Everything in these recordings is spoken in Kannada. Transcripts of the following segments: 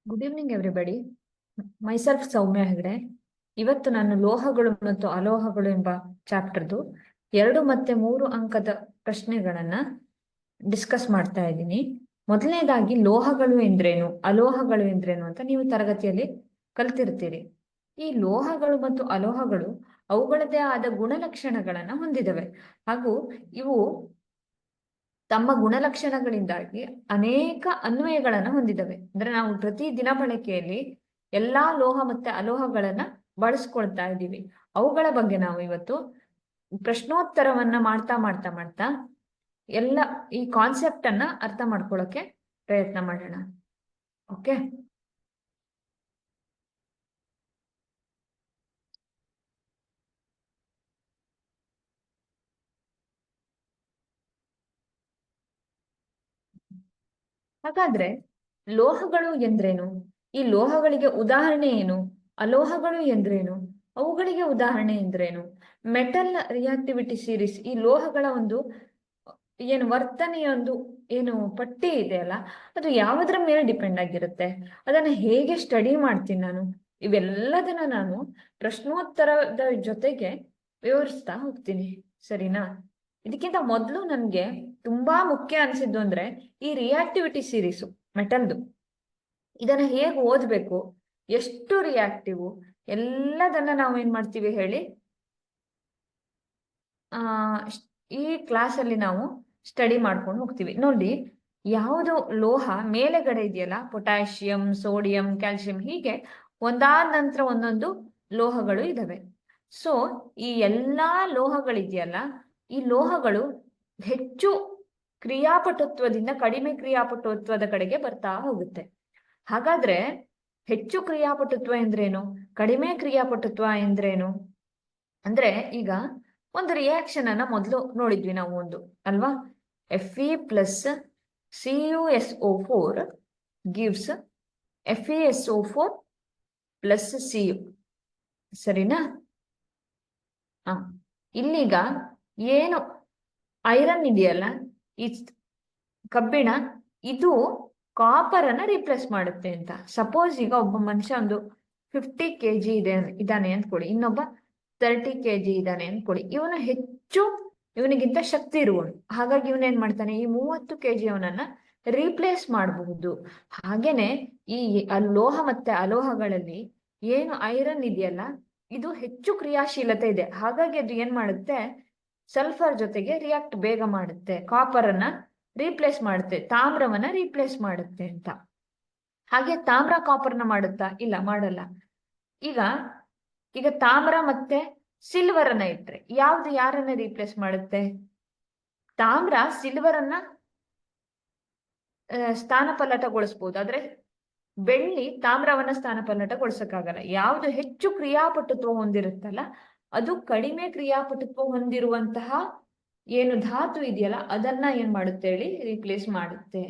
Good evening everybody. ಮೈಸೆಲ್ಫ್ ಸೌಮ್ಯ ಹೆಗಡೆ. ಇವತ್ತು ನಾನು ಲೋಹಗಳು ಮತ್ತು ಅಲೋಹಗಳು ಎಂಬ ಚಾಪ್ಟರ್ದು 2 ಮತ್ತು 3 ಅಂಕದ ಪ್ರಶ್ನೆಗಳನ್ನ ಡಿಸ್ಕಸ್ ಮಾಡ್ತಾ ಇದ್ದೀನಿ. ಮೊದಲನೇದಾಗಿ ಲೋಹಗಳು ಎಂದ್ರೇನು, ಅಲೋಹಗಳು ಎಂದ್ರೇನು ಅಂತ ನೀವು ತರಗತಿಯಲ್ಲಿ ಕಲ್ತಿರ್ತೀರಿ. ಈ ಲೋಹಗಳು ಮತ್ತು ಅಲೋಹಗಳು ಅವುಗಳದೇ ಆದ ಗುಣಲಕ್ಷಣಗಳನ್ನ ಹೊಂದಿದವೆ ಹಾಗೂ ಇವು ತಮ್ಮ ಗುಣಲಕ್ಷಣಗಳಿಂದಾಗಿ ಅನೇಕ ಅನ್ವಯಗಳನ್ನು ಹೊಂದಿದವೆ. ಅಂದ್ರೆ ನಾವು ಪ್ರತಿ ದಿನ ಬಳಕೆಯಲ್ಲಿ ಎಲ್ಲಾ ಲೋಹ ಮತ್ತೆ ಅಲೋಹಗಳನ್ನ ಬಳಸ್ಕೊಳ್ತಾ ಇದ್ದೀವಿ. ಅವುಗಳ ಬಗ್ಗೆ ನಾವು ಇವತ್ತು ಪ್ರಶ್ನೋತ್ತರವನ್ನ ಮಾಡ್ತಾ ಮಾಡ್ತಾ ಮಾಡ್ತಾ ಎಲ್ಲ ಈ ಕಾನ್ಸೆಪ್ಟ್ ಅನ್ನ ಅರ್ಥ ಮಾಡ್ಕೊಳ್ಳೋಕೆ ಪ್ರಯತ್ನ ಮಾಡೋಣ. ಓಕೆ, ಹಾಗಾದ್ರೆ ಲೋಹಗಳು ಎಂದ್ರೇನು, ಈ ಲೋಹಗಳಿಗೆ ಉದಾಹರಣೆ ಏನು, ಅಲೋಹಗಳು ಎಂದ್ರೇನು, ಅವುಗಳಿಗೆ ಉದಾಹರಣೆ ಎಂದ್ರೇನು, ಮೆಟಲ್ ರಿಯಾಕ್ಟಿವಿಟಿ ಸೀರೀಸ್, ಈ ಲೋಹಗಳ ಒಂದು ಏನು ವರ್ತನೆಯ ಒಂದು ಏನು ಪಟ್ಟಿ ಇದೆಯಲ್ಲ ಅದು ಯಾವುದರ ಮೇಲೆ ಡಿಪೆಂಡ್ ಆಗಿರುತ್ತೆ, ಅದನ್ನ ಹೇಗೆ ಸ್ಟಡಿ ಮಾಡ್ತೀನಿ ನಾನು, ಇವೆಲ್ಲದನ್ನ ನಾನು ಪ್ರಶ್ನೋತ್ತರದ ಜೊತೆಗೆ ವಿವರಿಸ್ತಾ ಹೋಗ್ತೀನಿ. ಸರಿನಾ? ಇದಕ್ಕಿಂತ ಮೊದಲು ನನ್ಗೆ ತುಂಬಾ ಮುಖ್ಯ ಅನ್ಸಿದ್ದು ಅಂದ್ರೆ ಈ ರಿಯಾಕ್ಟಿವಿಟಿ ಸೀರೀಸು ಮೆಟಲ್ದು, ಇದನ್ನ ಹೇಗೆ ಓದ್ಬೇಕು, ಎಷ್ಟು ರಿಯಾಕ್ಟಿವ್, ಎಲ್ಲದನ್ನ ನಾವು ಏನ್ ಮಾಡ್ತೀವಿ ಹೇಳಿ ಈ ಕ್ಲಾಸ್ ಅಲ್ಲಿ ನಾವು ಸ್ಟಡಿ ಮಾಡ್ಕೊಂಡು ಹೋಗ್ತೀವಿ. ನೋಡಿ, ಯಾವುದು ಲೋಹ ಮೇಲೆಗಡೆ ಇದೆಯಲ್ಲ, ಪೊಟ್ಯಾಷಿಯಂ, ಸೋಡಿಯಂ, ಕ್ಯಾಲ್ಸಿಯಂ, ಹೀಗೆ ಒಂದಾದ ನಂತರ ಒಂದೊಂದು ಲೋಹಗಳು ಇದಾವೆ. ಸೊ ಈ ಎಲ್ಲಾ ಲೋಹಗಳಿದೆಯಲ್ಲ, ಈ ಲೋಹಗಳು ಹೆಚ್ಚು ಕ್ರಿಯಾಪಟುತ್ವದಿಂದ ಕಡಿಮೆ ಕ್ರಿಯಾಪಟುತ್ವದ ಕಡೆಗೆ ಬರ್ತಾ ಹೋಗುತ್ತೆ. ಹಾಗಾದ್ರೆ ಹೆಚ್ಚು ಕ್ರಿಯಾಪಟುತ್ವ ಎಂದ್ರೇನು, ಕಡಿಮೆ ಕ್ರಿಯಾಪಟುತ್ವ ಎಂದ್ರೇನು ಅಂದ್ರೆ, ಈಗ ಒಂದು ರಿಯಾಕ್ಷನ್ ಅನ್ನ ಮೊದಲು ನೋಡಿದ್ವಿ ನಾವು, ಒಂದು ಅಲ್ವಾ, Fe plus CuSO4 gives FeSO4 plus Cu. ಸರಿನಾ? ಇಲ್ಲಿಗ ಏನು ಐರನ್ ಇದೆಯಲ್ಲ, ಈ ಕಬ್ಬಿಣ, ಇದು ಕಾಪರ್ ಅನ್ನ ರಿಪ್ಲೇಸ್ ಮಾಡುತ್ತೆ ಅಂತ. ಸಪೋಸ್ ಈಗ ಒಬ್ಬ ಮನುಷ್ಯ ಒಂದು 50 kg ಇದಾನೆ ಅಂದ್ಕೊಳ್ಳಿ, ಇನ್ನೊಬ್ಬ 30 kg ಇದ್ದಾನೆ ಅಂದ್ಕೊಳ್ಳಿ. ಇವನು ಹೆಚ್ಚು, ಇವನಿಗಿಂತ ಶಕ್ತಿ ಇರುವನು, ಹಾಗಾಗಿ ಇವನೇನ್ ಮಾಡ್ತಾನೆ, ಈ 30 kg ಅವನನ್ನ ರೀಪ್ಲೇಸ್ ಮಾಡಬಹುದು. ಹಾಗೇನೆ ಈ ಲೋಹ ಮತ್ತೆ ಅಲೋಹಗಳಲ್ಲಿ ಏನು ಐರನ್ ಇದೆಯಲ್ಲ, ಇದು ಹೆಚ್ಚು ಕ್ರಿಯಾಶೀಲತೆ ಇದೆ, ಹಾಗಾಗಿ ಅದು ಏನ್ ಮಾಡುತ್ತೆ, ಸಲ್ಫರ್ ಜೊತೆಗೆ ರಿಯಾಕ್ಟ್ ಬೇಗ ಮಾಡುತ್ತೆ, ಕಾಪರ್ ಅನ್ನ ರೀಪ್ಲೇಸ್ ಮಾಡುತ್ತೆ, ತಾಮ್ರವನ್ನ ರೀಪ್ಲೇಸ್ ಮಾಡುತ್ತೆ ಅಂತ. ಹಾಗೆ ತಾಮ್ರ ಕಾಪರ್ನ ಮಾಡುತ್ತಾ? ಇಲ್ಲ, ಮಾಡಲ್ಲ. ಈಗ ತಾಮ್ರ ಮತ್ತೆ ಸಿಲ್ವರ್ ಅನ್ನ ಇಟ್ರೆ ಯಾವ್ದು ಯಾರನ್ನ ರೀಪ್ಲೇಸ್ ಮಾಡುತ್ತೆ? ತಾಮ್ರ ಸಿಲ್ವರ್ ಅನ್ನ ಸ್ಥಾನಪಲ್ಲಟಗೊಳಿಸಬಹುದು, ಆದ್ರೆ ಬೆಳ್ಳಿ ತಾಮ್ರವನ್ನ ಸ್ಥಾನಪಲ್ಲಟಗೊಳಿಸಕ್ಕಾಗಲ್ಲ. ಯಾವುದು ಹೆಚ್ಚು ಕ್ರಿಯಾಪಟುತ್ವ ಹೊಂದಿರುತ್ತಲ್ಲ, ಅದು ಕಡಿಮೆ ಕ್ರಿಯಾಪಟುತ್ವ ಹೊಂದಿರುವಂತಹ ಏನು ಧಾತು ಇದೆಯಲ್ಲ ಅದನ್ನ ಏನ್ ಮಾಡುತ್ತೆ ಹೇಳಿ, ರೀಪ್ಲೇಸ್ ಮಾಡುತ್ತೆ.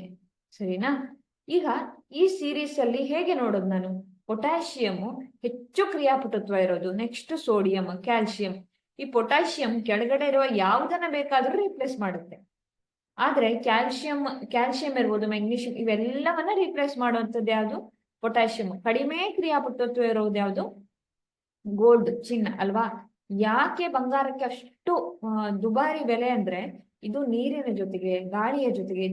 ಸರಿನಾ? ಈಗ ಈ ಸೀರೀಸ್ ಅಲ್ಲಿ ಹೇಗೆ ನೋಡೋದು ನಾನು, ಪೊಟ್ಯಾಷಿಯಂ ಹೆಚ್ಚು ಕ್ರಿಯಾಪಟುತ್ವ ಇರೋದು, ನೆಕ್ಸ್ಟ್ ಸೋಡಿಯಂ, ಕ್ಯಾಲ್ಸಿಯಂ. ಈ ಪೊಟ್ಯಾಷಿಯಂ ಕೆಳಗಡೆ ಇರುವ ಯಾವುದನ್ನ ಬೇಕಾದ್ರೂ ರೀಪ್ಲೇಸ್ ಮಾಡುತ್ತೆ, ಆದ್ರೆ ಕ್ಯಾಲ್ಸಿಯಂ ಇರ್ಬೋದು, ಮೆಗ್ನೀಷಿಯಂ, ಇವೆಲ್ಲವನ್ನ ರೀಪ್ಲೇಸ್ ಮಾಡುವಂಥದ್ದು ಯಾವುದು? ಪೊಟ್ಯಾಷಿಯಂ. ಕಡಿಮೆ ಕ್ರಿಯಾಪಟುತ್ವ ಇರೋದು ಯಾವುದು? ಗೋಲ್ಡ್, ಚಿನ್ನ ಅಲ್ವಾ. ಯಾಕೆ ಬಂಗಾರಕ್ಕೆ ಅಷ್ಟು ದುಬಾರಿ ಬೆಲೆ ಅಂದ್ರೆ, ಇದು ನೀರಿನ ಜೊತೆಗೆ, ಗಾಳಿಯ ಜೊತೆಗೆ,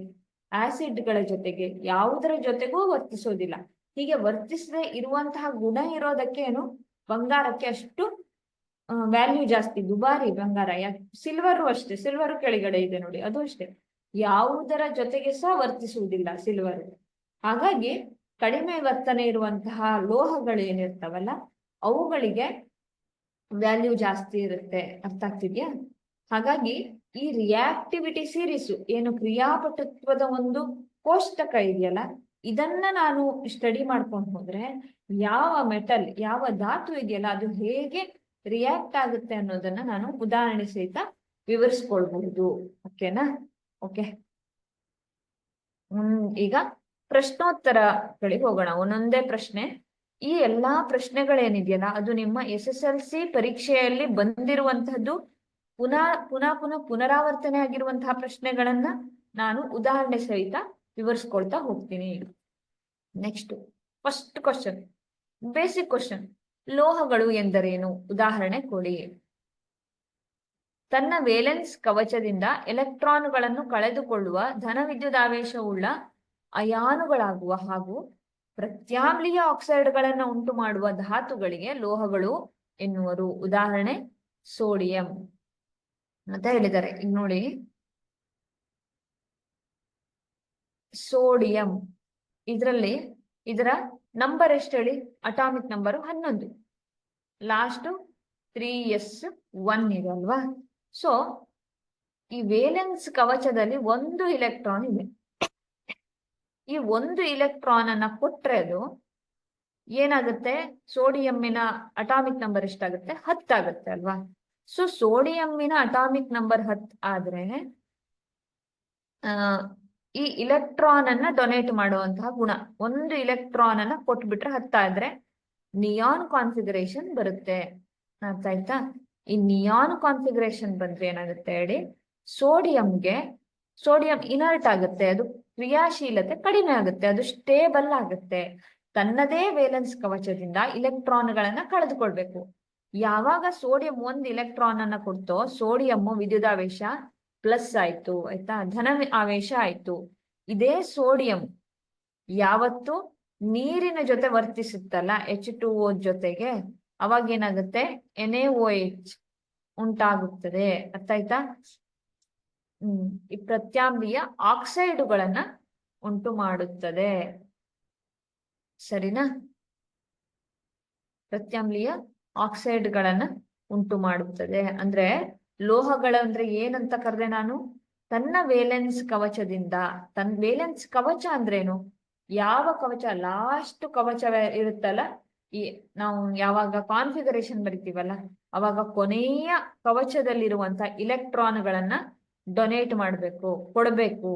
ಆಸಿಡ್ಗಳ ಜೊತೆಗೆ ಯಾವುದರ ಜೊತೆಗೂ ವರ್ತಿಸೋದಿಲ್ಲ. ಹೀಗೆ ವರ್ತಿಸದೆ ಇರುವಂತಹ ಗುಣ ಇರೋದಕ್ಕೆ ಏನು ಬಂಗಾರಕ್ಕೆ ಅಷ್ಟು ವ್ಯಾಲ್ಯೂ ಜಾಸ್ತಿ, ದುಬಾರಿ ಬಂಗಾರ. ಸಿಲ್ವರು ಅಷ್ಟೇ, ಸಿಲ್ವರು ಕೆಳಗಡೆ ಇದೆ ನೋಡಿ, ಅದು ಅಷ್ಟೇ, ಯಾವುದರ ಜೊತೆಗೆ ಸಹ ವರ್ತಿಸುವುದಿಲ್ಲ ಸಿಲ್ವರ್. ಹಾಗಾಗಿ ಕಡಿಮೆ ವರ್ತನೆ ಇರುವಂತಹ ಲೋಹಗಳು ಏನಿರ್ತಾವಲ್ಲ ಅವುಗಳಿಗೆ ವ್ಯಾಲ್ಯೂ ಜಾಸ್ತಿ ಇರುತ್ತೆ. ಅರ್ಥ ಆಗ್ತಿದ್ಯಾ? ಹಾಗಾಗಿ ಈ ರಿಯಾಕ್ಟಿವಿಟಿ ಸೀರೀಸು ಏನು ಕ್ರಿಯಾಪಟುತ್ವದ ಒಂದು ಕೋಷ್ಟಕ ಇದೆಯಲ್ಲ, ಇದನ್ನ ನಾನು ಸ್ಟಡಿ ಮಾಡ್ಕೊಂಡು ಹೋದ್ರೆ ಯಾವ ಮೆಟಲ್, ಯಾವ ಧಾತು ಇದೆಯಲ್ಲ ಅದು ಹೇಗೆ ರಿಯಾಕ್ಟ್ ಆಗುತ್ತೆ ಅನ್ನೋದನ್ನ ನಾನು ಉದಾಹರಣೆ ಸಹಿತ ವಿವರಿಸ್ಕೊಳ್ಬಹುದು. ಓಕೆನಾ? ಓಕೆ, ಈಗ ಪ್ರಶ್ನೋತ್ತರಗಳಿಗೆ ಹೋಗೋಣ. ಒಂದೊಂದೇ ಪ್ರಶ್ನೆ. ಈ ಎಲ್ಲಾ ಪ್ರಶ್ನೆಗಳೇನಿದೆಯಲ್ಲ ಅದು ನಿಮ್ಮ SSLC ಪರೀಕ್ಷೆಯಲ್ಲಿ ಬಂದಿರುವಂತಹದ್ದು, ಪುನರಾವರ್ತನೆ ಆಗಿರುವಂತಹ ಪ್ರಶ್ನೆಗಳನ್ನ ನಾನು ಉದಾಹರಣೆ ಸಹಿತ ವಿವರಿಸ್ಕೊಳ್ತಾ ಹೋಗ್ತೀನಿ. Next, first question, basic question, ಲೋಹಗಳು ಎಂದರೇನು? ಉದಾಹರಣೆ ಕೊಡಿ. ತನ್ನ ವೇಲೆನ್ಸ್ ಕವಚದಿಂದ ಎಲೆಕ್ಟ್ರಾನ್ಗಳನ್ನು ಕಳೆದುಕೊಳ್ಳುವ ಧನವಿದ್ಯುದಾವೇಶವುಳ್ಳ ಅಯಾನುಗಳಾಗುವ ಹಾಗೂ ಪ್ರತ್ಯಾಮ್ಲೀಯ ಆಕ್ಸೈಡ್ಗಳನ್ನು ಉಂಟು ಮಾಡುವ ಧಾತುಗಳಿಗೆ ಲೋಹಗಳು ಎನ್ನುವರು. ಉದಾಹರಣೆ ಸೋಡಿಯಂ ಅಂತ ಹೇಳಿದ್ದಾರೆ. ಈಗ ನೋಡಿ, ಸೋಡಿಯಂ ಇದರಲ್ಲಿ ಇದರ ನಂಬರ್ ಎಷ್ಟು ಹೇಳಿ? ಅಟಾಮಿಕ್ ನಂಬರ್ 11, ಲಾಸ್ಟ್ 3s1 ಇದೆ ಅಲ್ವಾ? ಸೊ ಈ ವೇಲೆನ್ಸ್ ಕವಚದಲ್ಲಿ ಒಂದು ಇಲೆಕ್ಟ್ರಾನ್ ಇದೆ. ಈ ಒಂದು ಇಲೆಕ್ಟ್ರಾನ್ ಅನ್ನ ಕೊಟ್ರೆ ಅದು ಏನಾಗುತ್ತೆ? ಸೋಡಿಯಂನ ಅಟಾಮಿಕ್ ನಂಬರ್ ಎಷ್ಟಾಗುತ್ತೆ? 10 ಆಗುತ್ತೆ ಅಲ್ವಾ? ಸೊ ಸೋಡಿಯಂನ ಅಟಾಮಿಕ್ ನಂಬರ್ 10 ಆದ್ರೆ ಈ ಇಲೆಕ್ಟ್ರಾನ್ ಅನ್ನ ಡೊನೇಟ್ ಮಾಡುವಂತಹ ಗುಣ, ಒಂದು ಇಲೆಕ್ಟ್ರಾನ್ ಅನ್ನ ಕೊಟ್ಬಿಟ್ರೆ 10 ಆದ್ರೆ ನಿಯಾನ್ ಕಾನ್ಫಿಗರೇಷನ್ ಬರುತ್ತೆ. ಅರ್ಥ ಆಯ್ತಾ? ಈ ನಿಯಾನ್ ಕಾನ್ಫಿಗರೇಷನ್ ಬಂದ್ರೆ ಏನಾಗುತ್ತೆ ಹೇಳಿ? ಸೋಡಿಯಂ ಇನರ್ಟ್ ಆಗುತ್ತೆ, ಅದು ಕ್ರಿಯಾಶೀಲತೆ ಕಡಿಮೆ ಆಗುತ್ತೆ, ಅದು ಸ್ಟೇಬಲ್ ಆಗುತ್ತೆ. ತನ್ನದೇ ವೇಲೆನ್ಸ್ ಕವಚದಿಂದ ಇಲೆಕ್ಟ್ರಾನ್ಗಳನ್ನ ಕಳೆದುಕೊಳ್ಬೇಕು. ಯಾವಾಗ ಸೋಡಿಯಂ ಒಂದು ಇಲೆಕ್ಟ್ರಾನ್ ಅನ್ನ ಕೊಡ್ತೋ, ಸೋಡಿಯಂ ವಿದ್ಯುದಾವೇಶ ಪ್ಲಸ್ ಆಯ್ತು, ಆಯ್ತಾ? ಧನ ಆವೇಶ ಆಯ್ತು. ಇದೇ ಸೋಡಿಯಂ ಯಾವತ್ತು ನೀರಿನ ಜೊತೆ ವರ್ತಿಸುತ್ತಲ್ಲ, H2O ಜೊತೆಗೆ, ಅವಾಗ ಏನಾಗುತ್ತೆ? NaOH ಉಂಟಾಗುತ್ತದೆ. ಅರ್ಥ ಆಯ್ತಾ? ಈ ಪ್ರತ್ಯಾಮ್ಲೀಯ ಆಕ್ಸೈಡುಗಳನ್ನ ಉಂಟು ಮಾಡುತ್ತದೆ. ಸರಿನಾ? ಪ್ರತ್ಯಾಮ್ಲೀಯ ಆಕ್ಸೈಡ್ಗಳನ್ನ ಉಂಟು ಮಾಡುತ್ತದೆ. ಅಂದ್ರೆ ಲೋಹಗಳು ಅಂದ್ರೆ ಏನಂತ ಕರೆದೆ ನಾನು? ತನ್ನ ವೇಲೆನ್ಸ್ ಕವಚದಿಂದ. ವೇಲೆನ್ಸ್ ಕವಚ ಅಂದ್ರೇನು? ಯಾವ ಕವಚ ಲಾಸ್ಟ್ ಕವಚ ಇರುತ್ತಲ್ಲ, ಈ ನಾವು ಯಾವಾಗ ಕಾನ್ಫಿಗರೇಷನ್ ಬರಿತೀವಲ್ಲ, ಅವಾಗ ಕೊನೆಯ ಕವಚದಲ್ಲಿರುವಂತ ಇಲೆಕ್ಟ್ರಾನ್ಗಳನ್ನ ಡೊನೇಟ್ ಮಾಡಬೇಕು, ಕೊಡಬೇಕು.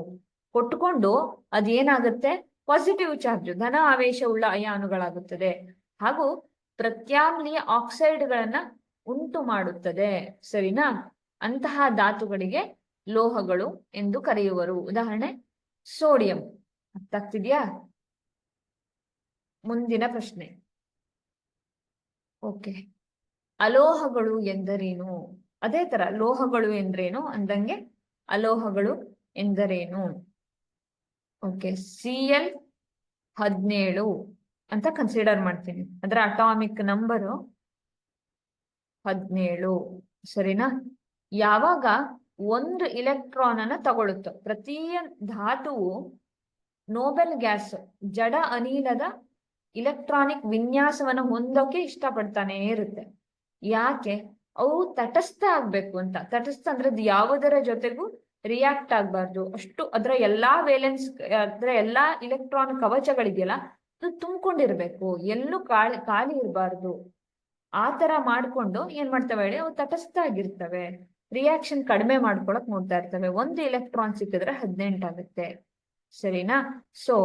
ಕೊಟ್ಕೊಂಡು ಅದೇನಾಗುತ್ತೆ? ಪಾಸಿಟಿವ್ ಚಾರ್ಜ್, ಧನ ಆವೇಶವುಳ್ಳ ಅಯಾನುಗಳಾಗುತ್ತದೆ ಹಾಗೂ ಪ್ರತ್ಯಾಮ್ಲೀಯ ಆಕ್ಸೈಡ್ಗಳನ್ನ ಉಂಟು ಮಾಡುತ್ತದೆ. ಸರಿನಾ? ಅಂತಹ ಧಾತುಗಳಿಗೆ ಲೋಹಗಳು ಎಂದು ಕರೆಯುವರು. ಉದಾಹರಣೆ ಸೋಡಿಯಂ. ಅರ್ಥ ಆಗ್ತಿದ್ಯಾ? ಮುಂದಿನ ಪ್ರಶ್ನೆ. ಓಕೆ, ಅಲೋಹಗಳು ಎಂದರೇನು? ಅದೇ ತರ ಲೋಹಗಳು ಎಂದ್ರೇನು ಅಂದಂಗೆ ಅಲೋಹಗಳು ಎಂದರೇನು? ಓಕೆ, Cl17 ಅಂತ ಕನ್ಸಿಡರ್ ಮಾಡ್ತೀನಿ. ಅದರ ಅಟಾಮಿಕ್ ನಂಬರು 17. ಸರಿನಾ? ಯಾವಾಗ ಒಂದು ಇಲೆಕ್ಟ್ರಾನ್ ಅನ್ನ ತಗೊಳುತ್ತೋ, ಪ್ರತಿ ಧಾತುವು ನೋಬೆಲ್ ಗ್ಯಾಸ್ ಜಡ ಅನಿಲದ ಇಲೆಕ್ಟ್ರಾನಿಕ್ ವಿನ್ಯಾಸವನ್ನ ಹೊಂದೋಕೆ ಇಷ್ಟಪಡ್ತಾನೆ ಇರುತ್ತೆ. ಯಾಕೆ? ಅವು ತಟಸ್ಥ ಆಗ್ಬೇಕು ಅಂತ. ತಟಸ್ಥ ಅಂದ್ರೆ ಯಾವುದರ ಜೊತೆಗೂ ರಿಯಾಕ್ಟ್ ಆಗ್ಬಾರ್ದು, ಅಷ್ಟು ಅದರ ಎಲ್ಲಾ ವೇಲೆನ್ಸ್, ಅದರ ಎಲ್ಲಾ ಇಲೆಕ್ಟ್ರಾನ್ ಕವಚಗಳಿದೆಯಲ್ಲ, ಅದು ತುಂಬಿಕೊಂಡಿರ್ಬೇಕು, ಎಲ್ಲೂ ಖಾಲಿ ಇರಬಾರ್ದು. ಆ ತರ ಮಾಡ್ಕೊಂಡು ಏನ್ ಮಾಡ್ತವೆ ಹೇಳಿ? ಅವು ತಟಸ್ಥ ಆಗಿರ್ತವೆ, ರಿಯಾಕ್ಷನ್ ಕಡಿಮೆ ಮಾಡ್ಕೊಳಕ್ ನೋಡ್ತಾ ಇರ್ತವೆ. ಒಂದು ಇಲೆಕ್ಟ್ರಾನ್ ಸಿಕ್ಕಿದ್ರೆ 18 ಆಗುತ್ತೆ. ಸರಿನಾ? ಸೊ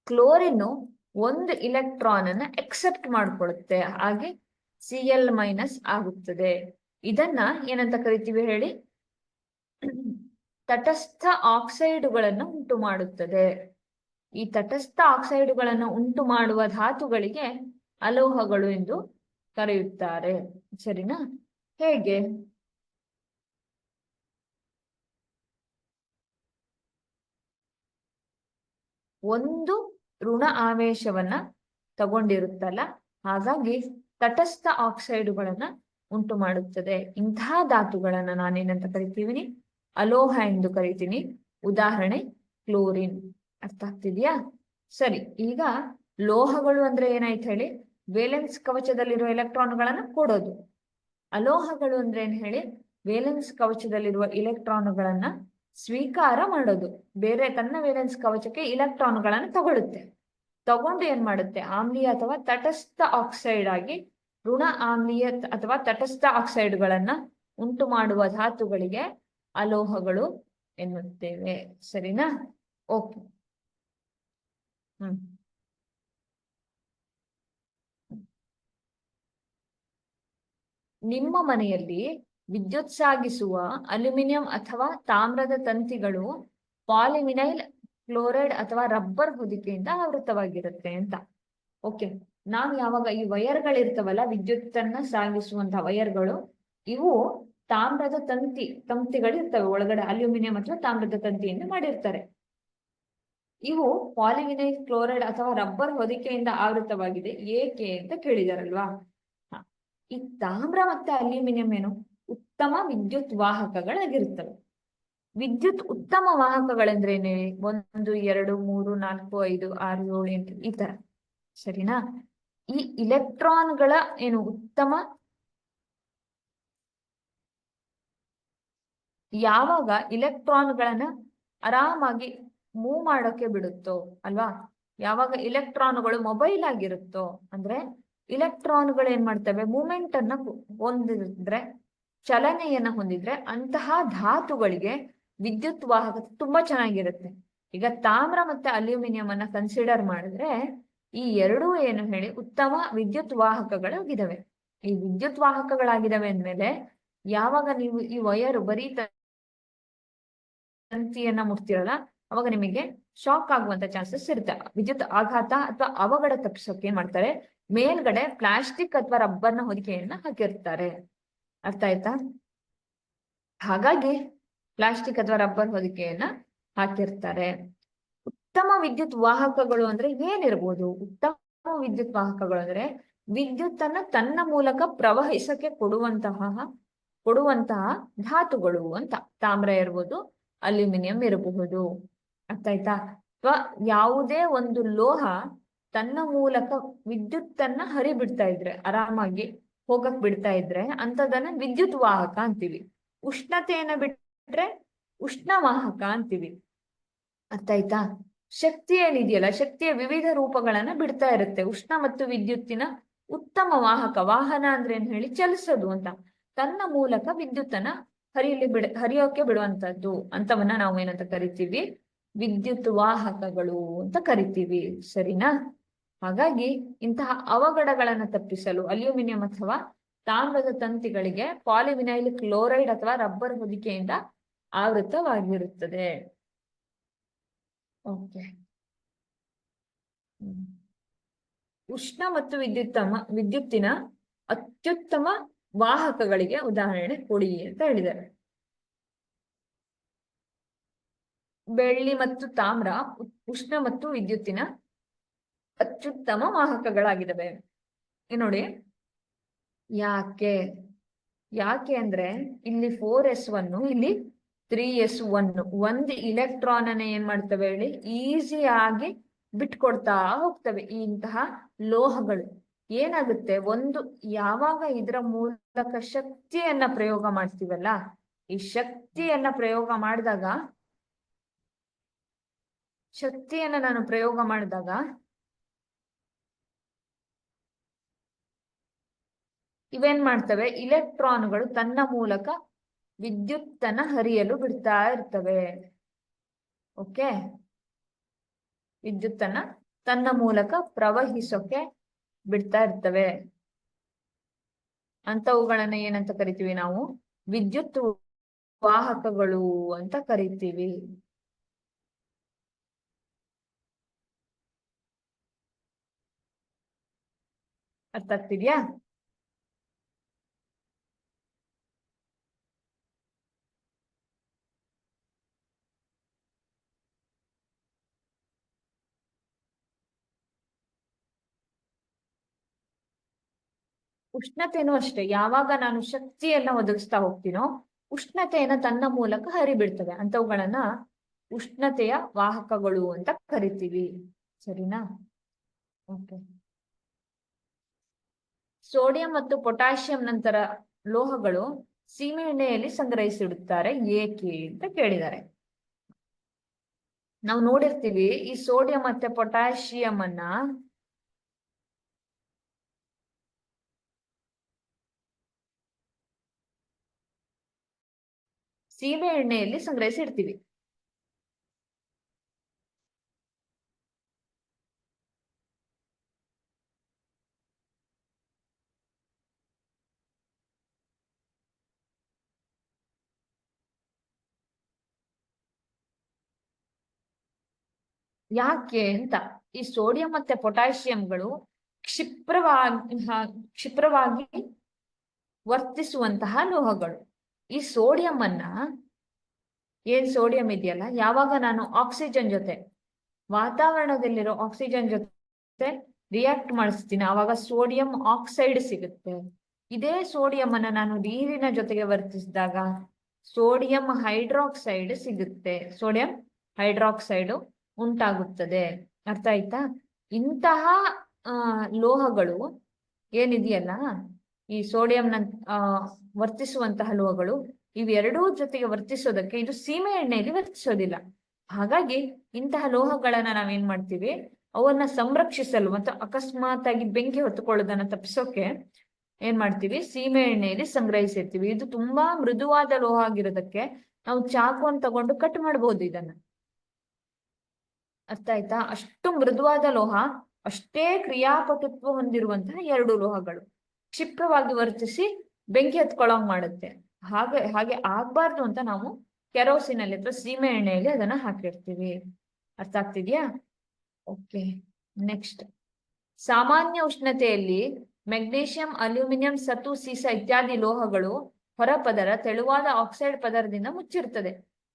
ಕ್ಲೋರಿನ್ ಒಂದು ಇಲೆಕ್ಟ್ರಾನ್ ಅನ್ನ ಎಕ್ಸೆಪ್ಟ್ ಮಾಡ್ಕೊಳುತ್ತೆ, ಹಾಗೆ Cl- ಆಗುತ್ತದೆ. ಇದನ್ನ ಏನಂತ ಕರಿತೀವಿ ಹೇಳಿ? ತಟಸ್ಥ ಆಕ್ಸೈಡುಗಳನ್ನು ಉಂಟು ಮಾಡುತ್ತದೆ. ಈ ತಟಸ್ಥ ಆಕ್ಸೈಡುಗಳನ್ನು ಉಂಟು ಮಾಡುವ ಧಾತುಗಳಿಗೆ ಅಲೋಹಗಳು ಎಂದು ಕರೆಯುತ್ತಾರೆ. ಸರಿನಾ? ಹೇಗೆ? ಒಂದು ಋಣ ಆವೇಶವನ್ನ ತಗೊಂಡಿರುತ್ತಲ್ಲ, ಹಾಗಾಗಿ ತಟಸ್ಥ ಆಕ್ಸೈಡುಗಳನ್ನ ಉಂಟು ಮಾಡುತ್ತದೆ. ಇಂತಹ ಧಾತುಗಳನ್ನ ನಾನೇನಂತ ಕರಿತೀವಿ? ಅಲೋಹ ಎಂದು ಕರಿತೀನಿ. ಉದಾಹರಣೆ ಕ್ಲೋರಿನ್. ಅರ್ಥ ಆಗ್ತಿದ್ಯಾ? ಸರಿ, ಈಗ ಲೋಹಗಳು ಅಂದ್ರೆ ಏನಾಯ್ತು ಹೇಳಿ? ವೇಲೆನ್ಸ್ ಕವಚದಲ್ಲಿರುವ ಎಲೆಕ್ಟ್ರಾನ್ಗಳನ್ನ ಕೊಡೋದು. ಅಲೋಹಗಳು ಅಂದ್ರೆ ಏನ್ ಹೇಳಿ? ವೇಲೆನ್ಸ್ ಕವಚದಲ್ಲಿರುವ ಇಲೆಕ್ಟ್ರಾನ್ಗಳನ್ನ ಸ್ವೀಕಾರ ಮಾಡೋದು. ಬೇರೆ ತನ್ನ ವೇಲೆನ್ಸ್ ಕವಚಕ್ಕೆ ಇಲೆಕ್ಟ್ರಾನ್ಗಳನ್ನ ತಗೊಳುತ್ತೆ. ತಗೊಂಡು ಏನ್ ಮಾಡುತ್ತೆ? ಆಮ್ಲೀಯ ಅಥವಾ ತಟಸ್ಥ ಆಕ್ಸೈಡ್ ಆಗಿ ಋಣ ಆಮ್ಲೀಯ ಅಥವಾ ತಟಸ್ಥ ಆಕ್ಸೈಡ್ಗಳನ್ನ ಉಂಟು ಮಾಡುವ ಧಾತುಗಳಿಗೆ ಅಲೋಹಗಳು ಎನ್ನುತ್ತೇವೆ. ಸರಿನಾ? ಓಕೆ. ನಿಮ್ಮ ಮನೆಯಲ್ಲಿ ವಿದ್ಯುತ್ ಸಾಗಿಸುವ ಅಲ್ಯೂಮಿನಿಯಂ ಅಥವಾ ತಾಮ್ರದ ತಂತಿಗಳು ಪಾಲಿವಿನೈಲ್ ಕ್ಲೋರೈಡ್ ಅಥವಾ ರಬ್ಬರ್ ಹೊದಿಕೆಯಿಂದ ಆವೃತವಾಗಿರುತ್ತೆ ಅಂತ. ಓಕೆ, ನಾವು ಯಾವಾಗ ಈ ವೈರ್ಗಳಿರ್ತಾವಲ್ಲ, ವಿದ್ಯುತ್ತನ್ನ ಸಾಗಿಸುವಂತಹ ವೈರ್ಗಳು, ಇವು ತಾಮ್ರದ ತಂತಿಗಳಿರ್ತವೆ ಒಳಗಡೆ, ಅಲ್ಯೂಮಿನಿಯಂ ಅಥವಾ ತಾಮ್ರದ ತಂತಿಯಿಂದ ಮಾಡಿರ್ತಾರೆ. ಇವು ಪಾಲಿವಿನೈಲ್ ಕ್ಲೋರೈಡ್ ಅಥವಾ ರಬ್ಬರ್ ಹೊದಿಕೆಯಿಂದ ಆವೃತವಾಗಿದೆ ಏಕೆ ಅಂತ ಕೇಳಿದಾರಲ್ವಾ. ಈ ತಾಮ್ರ ಮತ್ತೆ ಅಲ್ಯೂಮಿನಿಯಂ ಏನು ಉತ್ತಮ ವಿದ್ಯುತ್ ವಾಹಕಗಳಾಗಿರುತ್ತವೆ. ವಿದ್ಯುತ್ ಉತ್ತಮ ವಾಹಕಗಳೆಂದ್ರೇನೆ 1, 2, 3, 4, 5, 6, 7, 8 ಈ ತರ, ಸರಿನಾ. ಈ ಇಲೆಕ್ಟ್ರಾನ್ಗಳ ಏನು ಉತ್ತಮ, ಯಾವಾಗ ಇಲೆಕ್ಟ್ರಾನ್ಗಳನ್ನ ಆರಾಮಾಗಿ ಮೂವ್ ಮಾಡೋಕೆ ಬಿಡುತ್ತೋ ಅಲ್ವಾ, ಯಾವಾಗ ಇಲೆಕ್ಟ್ರಾನ್ಗಳು ಮೊಬೈಲ್ ಆಗಿರುತ್ತೋ, ಅಂದ್ರೆ ಇಲೆಕ್ಟ್ರಾನ್ಗಳು ಏನ್ ಮಾಡ್ತವೆ, ಮೂಮೆಂಟ್ ಅನ್ನ ಹೊಂದಿದ್ರೆ, ಚಲನೆಯನ್ನ ಹೊಂದಿದ್ರೆ, ಅಂತಹ ಧಾತುಗಳಿಗೆ ವಿದ್ಯುತ್ ವಾಹಕತೆ ತುಂಬಾ ಚೆನ್ನಾಗಿರುತ್ತೆ. ಈಗ ತಾಮ್ರ ಮತ್ತೆ ಅಲ್ಯೂಮಿನಿಯಂ ಅನ್ನ ಕನ್ಸಿಡರ್ ಮಾಡಿದ್ರೆ ಈ ಎರಡೂ ಏನು ಹೇಳಿ ಉತ್ತಮ ವಿದ್ಯುತ್ ವಾಹಕಗಳಾಗಿದ್ದಾವೆ. ಈ ವಿದ್ಯುತ್ ವಾಹಕಗಳಾಗಿದ್ದಾವೆ ಅಂದ್ಮೇಲೆ ಯಾವಾಗ ನೀವು ಈ ವಯರ್ ಬರೀ ತಂತಿಯನ್ನ ಮುಟ್ತಿರಲ್ಲ, ಅವಾಗ ನಿಮಗೆ ಶಾಕ್ ಆಗುವಂತ ಚಾನ್ಸಸ್ ಇರುತ್ತೆ. ವಿದ್ಯುತ್ ಆಘಾತ ಅಥವಾ ಅವಘಡ ತಪ್ಪಿಸೋಕೆ ಏನ್ ಮಾಡ್ತಾರೆ, ಮೇಲ್ಗಡೆ ಪ್ಲಾಸ್ಟಿಕ್ ಅಥವಾ ರಬ್ಬರ್ನ ಹೊದಿಕೆಯನ್ನ ಹಾಕಿರ್ತಾರೆ. ಅರ್ಥ ಆಯ್ತಾ. ಹಾಗಾಗಿ ಪ್ಲಾಸ್ಟಿಕ್ ಅಥವಾ ರಬ್ಬರ್ ಹೊದಿಕೆಯನ್ನ ಹಾಕಿರ್ತಾರೆ. ಉತ್ತಮ ವಿದ್ಯುತ್ ವಾಹಕಗಳು ಅಂದ್ರೆ ಏನಿರ್ಬೋದು? ಉತ್ತಮ ವಿದ್ಯುತ್ ವಾಹಕಗಳು ಅಂದ್ರೆ ವಿದ್ಯುತ್ ಅನ್ನ ತನ್ನ ಮೂಲಕ ಪ್ರವಹಿಸಕ್ಕೆ ಕೊಡುವಂತಹ ಧಾತುಗಳು ಅಂತ. ತಾಮ್ರ ಇರ್ಬೋದು, ಅಲ್ಯೂಮಿನಿಯಂ ಇರಬಹುದು. ಅರ್ಥ ಆಯ್ತಾ. ಅಥವಾ ಯಾವುದೇ ಒಂದು ಲೋಹ ತನ್ನ ಮೂಲಕ ವಿದ್ಯುತ್ತನ್ನ ಹರಿಬಿಡ್ತಾ ಇದ್ರೆ, ಆರಾಮಾಗಿ ಹೋಗಕ್ ಬಿಡ್ತಾ ಇದ್ರೆ ಅಂತದನ್ನ ವಿದ್ಯುತ್ ವಾಹಕ ಅಂತೀವಿ. ಉಷ್ಣತೆಯನ್ನ ಬಿಟ್ರೆ ಉಷ್ಣವಾಹಕ ಅಂತೀವಿ. ಅರ್ಥ ಆಯ್ತಾ. ಶಕ್ತಿ ಏನಿದೆಯಲ್ಲ, ಶಕ್ತಿಯ ವಿವಿಧ ರೂಪಗಳನ್ನ ಬಿಡ್ತಾ ಇರುತ್ತೆ. ಉಷ್ಣ ಮತ್ತು ವಿದ್ಯುತ್ತಿನ ಉತ್ತಮ ವಾಹಕ. ವಾಹನ ಅಂದ್ರೆ ಏನ್ ಹೇಳಿ, ಚಲಿಸೋದು ಅಂತ. ತನ್ನ ಮೂಲಕ ವಿದ್ಯುತ್ತನ್ನ ಹರಿಯೋಕೆ ಬಿಡುವಂತದ್ದು ಅಂತವನ್ನ ನಾವು ಏನಂತ ಕರಿತೀವಿ, ವಿದ್ಯುತ್ ವಾಹಕಗಳು ಅಂತ ಕರಿತೀವಿ, ಸರಿನಾ. ಹಾಗಾಗಿ ಇಂತಹ ಅವಘಡಗಳನ್ನ ತಪ್ಪಿಸಲು ಅಲ್ಯೂಮಿನಿಯಂ ಅಥವಾ ತಾಮ್ರದ ತಂತಿಗಳಿಗೆ ಪಾಲಿವಿನೈಲ್ ಕ್ಲೋರೈಡ್ ಅಥವಾ ರಬ್ಬರ್ ಹೊದಿಕೆಯಿಂದ ಆವೃತವಾಗಿರುತ್ತದೆ. ಓಕೆ. ಉಷ್ಣ ಮತ್ತು ವಿದ್ಯುತ್ತಿನ ಅತ್ಯುತ್ತಮ ವಾಹಕಗಳಿಗೆ ಉದಾಹರಣೆ ಕೊಡಿ ಅಂತ ಹೇಳಿದ್ದಾರೆ. ಬೆಳ್ಳಿ ಮತ್ತು ತಾಮ್ರ ಉಷ್ಣ ಮತ್ತು ವಿದ್ಯುತ್ತಿನ ಅತ್ಯುತ್ತಮ ವಾಹಕಗಳಾಗಿದ್ದಾವೆ. ನೋಡಿ ಯಾಕೆ ಅಂದ್ರೆ ಇಲ್ಲಿ 4s1 ಇಲ್ಲಿ 3s1 ಒಂದು ಇಲೆಕ್ಟ್ರಾನ್ ಅನ್ನ ಏನ್ ಮಾಡ್ತವೆ ಹೇಳಿ, ಈಸಿಯಾಗಿ ಬಿಟ್ಕೊಡ್ತಾ ಹೋಗ್ತವೆ. ಇಂತಹ ಲೋಹಗಳು ಏನಾಗುತ್ತೆ, ಯಾವಾಗ ಇದರ ಮೂಲಕ ಶಕ್ತಿಯನ್ನ ಪ್ರಯೋಗ ಮಾಡ್ತೀವಲ್ಲ, ಈ ಶಕ್ತಿಯನ್ನ ನಾನು ಪ್ರಯೋಗ ಮಾಡಿದಾಗ ಇವೇನ್ ಮಾಡ್ತವೆ, ಇಲೆಕ್ಟ್ರಾನ್ಗಳು ತನ್ನ ಮೂಲಕ ವಿದ್ಯುತ್ತನ್ನ ಹರಿಯಲು ಬಿಡ್ತಾ ಇರ್ತವೆ. ಓಕೆ, ವಿದ್ಯುತ್ತನ್ನ ತನ್ನ ಮೂಲಕ ಪ್ರವಹಿಸೋಕೆ ಬಿಡ್ತಾ ಇರ್ತವೆ. ಅಂತವುಗಳನ್ನ ಏನಂತ ಕರಿತೀವಿ ನಾವು, ವಿದ್ಯುತ್ ವಾಹಕಗಳು ಅಂತ ಕರಿತೀವಿ. ಅರ್ಥ ಆಗ್ತಿದ್ಯಾ? ಉಷ್ಣತೆನೂ ಅಷ್ಟೇ, ಯಾವಾಗ ನಾನು ಶಕ್ತಿಯನ್ನ ಒದಗಿಸ್ತಾ ಹೋಗ್ತೀನೋ ಉಷ್ಣತೆಯನ್ನ ತನ್ನ ಮೂಲಕ ಹರಿಬಿಡ್ತವೆ. ಅಂತವುಗಳನ್ನ ಉಷ್ಣತೆಯ ವಾಹಕಗಳು ಅಂತ ಕರಿತೀವಿ, ಸರಿನಾ. ಓಕೆ. ಸೋಡಿಯಂ ಮತ್ತು ಪೊಟ್ಯಾಷಿಯಂ ನಂತರ ಲೋಹಗಳು ಸೀಮೆ ಎಣ್ಣೆಯಲ್ಲಿ ಸಂಗ್ರಹಿಸಿಡುತ್ತಾರೆ ಏಕೆ ಅಂತ ಕೇಳಿದ್ದಾರೆ. ನಾವು ನೋಡಿರ್ತೀವಿ ಈ ಸೋಡಿಯಂ ಮತ್ತೆ ಪೊಟ್ಯಾಷಿಯಂ ಅನ್ನ ಸೀಮೆ ಎಣ್ಣೆಯಲ್ಲಿ ಸಂಗ್ರಹಿಸಿಡ್ತೀವಿ. ಯಾಕೆ ಅಂತ. ಈ ಸೋಡಿಯಂ ಮತ್ತೆ ಪೊಟ್ಯಾಷಿಯಂಗಳು ಕ್ಷಿಪ್ರವಾಗಿ ವರ್ತಿಸುವಂತಹ ಲೋಹಗಳು. ಈ ಸೋಡಿಯಂ ಅನ್ನ, ಸೋಡಿಯಂ ಇದೆಯಲ್ಲ, ಯಾವಾಗ ನಾನು ಆಕ್ಸಿಜನ್ ಜೊತೆ, ವಾತಾವರಣದಲ್ಲಿರೋ ಆಕ್ಸಿಜನ್ ಜೊತೆ ರಿಯಾಕ್ಟ್ ಮಾಡಿಸ್ತೀನಿ, ಆವಾಗ ಸೋಡಿಯಂ ಆಕ್ಸೈಡ್ ಸಿಗುತ್ತೆ. ಇದೇ ಸೋಡಿಯಂ ಅನ್ನ ನಾನು ನೀರಿನ ಜೊತೆಗೆ ವರ್ತಿಸಿದಾಗ ಸೋಡಿಯಂ ಹೈಡ್ರಾಕ್ಸೈಡ್ ಸಿಗುತ್ತೆ, ಸೋಡಿಯಂ ಹೈಡ್ರಾಕ್ಸೈಡ್ ಉಂಟಾಗುತ್ತದೆ. ಅರ್ಥ ಆಯ್ತಾ? ಇಂತಹ ಲೋಹಗಳು ಏನಿದೆಯಲ್ಲ, ಈ ಸೋಡಿಯಂನ ವರ್ತಿಸುವಂತಹ ಲೋಹಗಳು, ಇವೆರಡೂ ಜೊತೆಗೆ ವರ್ತಿಸೋದಕ್ಕೆ ಇದು ಸೀಮೆ ಎಣ್ಣೆಯಲ್ಲಿ ವರ್ತಿಸೋದಿಲ್ಲ. ಹಾಗಾಗಿ ಇಂತಹ ಲೋಹಗಳನ್ನ ನಾವೇನ್ ಮಾಡ್ತೀವಿ, ಅವನ್ನ ಸಂರಕ್ಷಿಸಲು ಮತ್ತು ಅಕಸ್ಮಾತ್ ಆಗಿ ಬೆಂಕಿ ಹೊತ್ತುಕೊಳ್ಳೋದನ್ನ ತಪ್ಪಿಸೋಕೆ ಏನ್ ಮಾಡ್ತೀವಿ, ಸೀಮೆ ಎಣ್ಣೆಯಲ್ಲಿ ಸಂಗ್ರಹಿಸಿರ್ತೀವಿ. ಇದು ತುಂಬಾ ಮೃದುವಾದ ಲೋಹ ಆಗಿರೋದಕ್ಕೆ ನಾವು ಚಾಕುವನ್ನು ತಗೊಂಡು ಕಟ್ ಮಾಡಬಹುದು ಇದನ್ನ. ಅರ್ಥ ಆಯ್ತಾ? ಅಷ್ಟು ಮೃದುವಾದ ಲೋಹ, ಅಷ್ಟೇ ಕ್ರಿಯಾಪಟುತ್ವ ಹೊಂದಿರುವಂತಹ ಎರಡು ಲೋಹಗಳು ಕ್ಷಿಪ್ರವಾಗಿ ವರ್ತಿಸಿ ಬೆಂಕಿ ಹತ್ಕೊಳ್ಳೋಂಗ್ ಮಾಡುತ್ತೆ. ಹಾಗೆ ಆಗ್ಬಾರ್ದು ಅಂತ ನಾವು ಕೆರೋಸಿನಲ್ಲಿ ಅಥವಾ ಸೀಮೆ ಎಣ್ಣೆಯಲ್ಲಿ ಅದನ್ನ ಹಾಕಿರ್ತೀವಿ. ಅರ್ಥ ಆಗ್ತಿದ್ಯಾ? Okay, next. ಸಾಮಾನ್ಯ ಉಷ್ಣತೆಯಲ್ಲಿ ಮೆಗ್ನೀಷಿಯಂ, ಅಲ್ಯೂಮಿನಿಯಂ, ಸತು, ಸೀಸ ಇತ್ಯಾದಿ ಲೋಹಗಳು ಹೊರಪದರ ತೆಳುವಾದ ಆಕ್ಸೈಡ್ ಪದರದಿಂದ ಮುಚ್ಚಿರುತ್ತದೆ.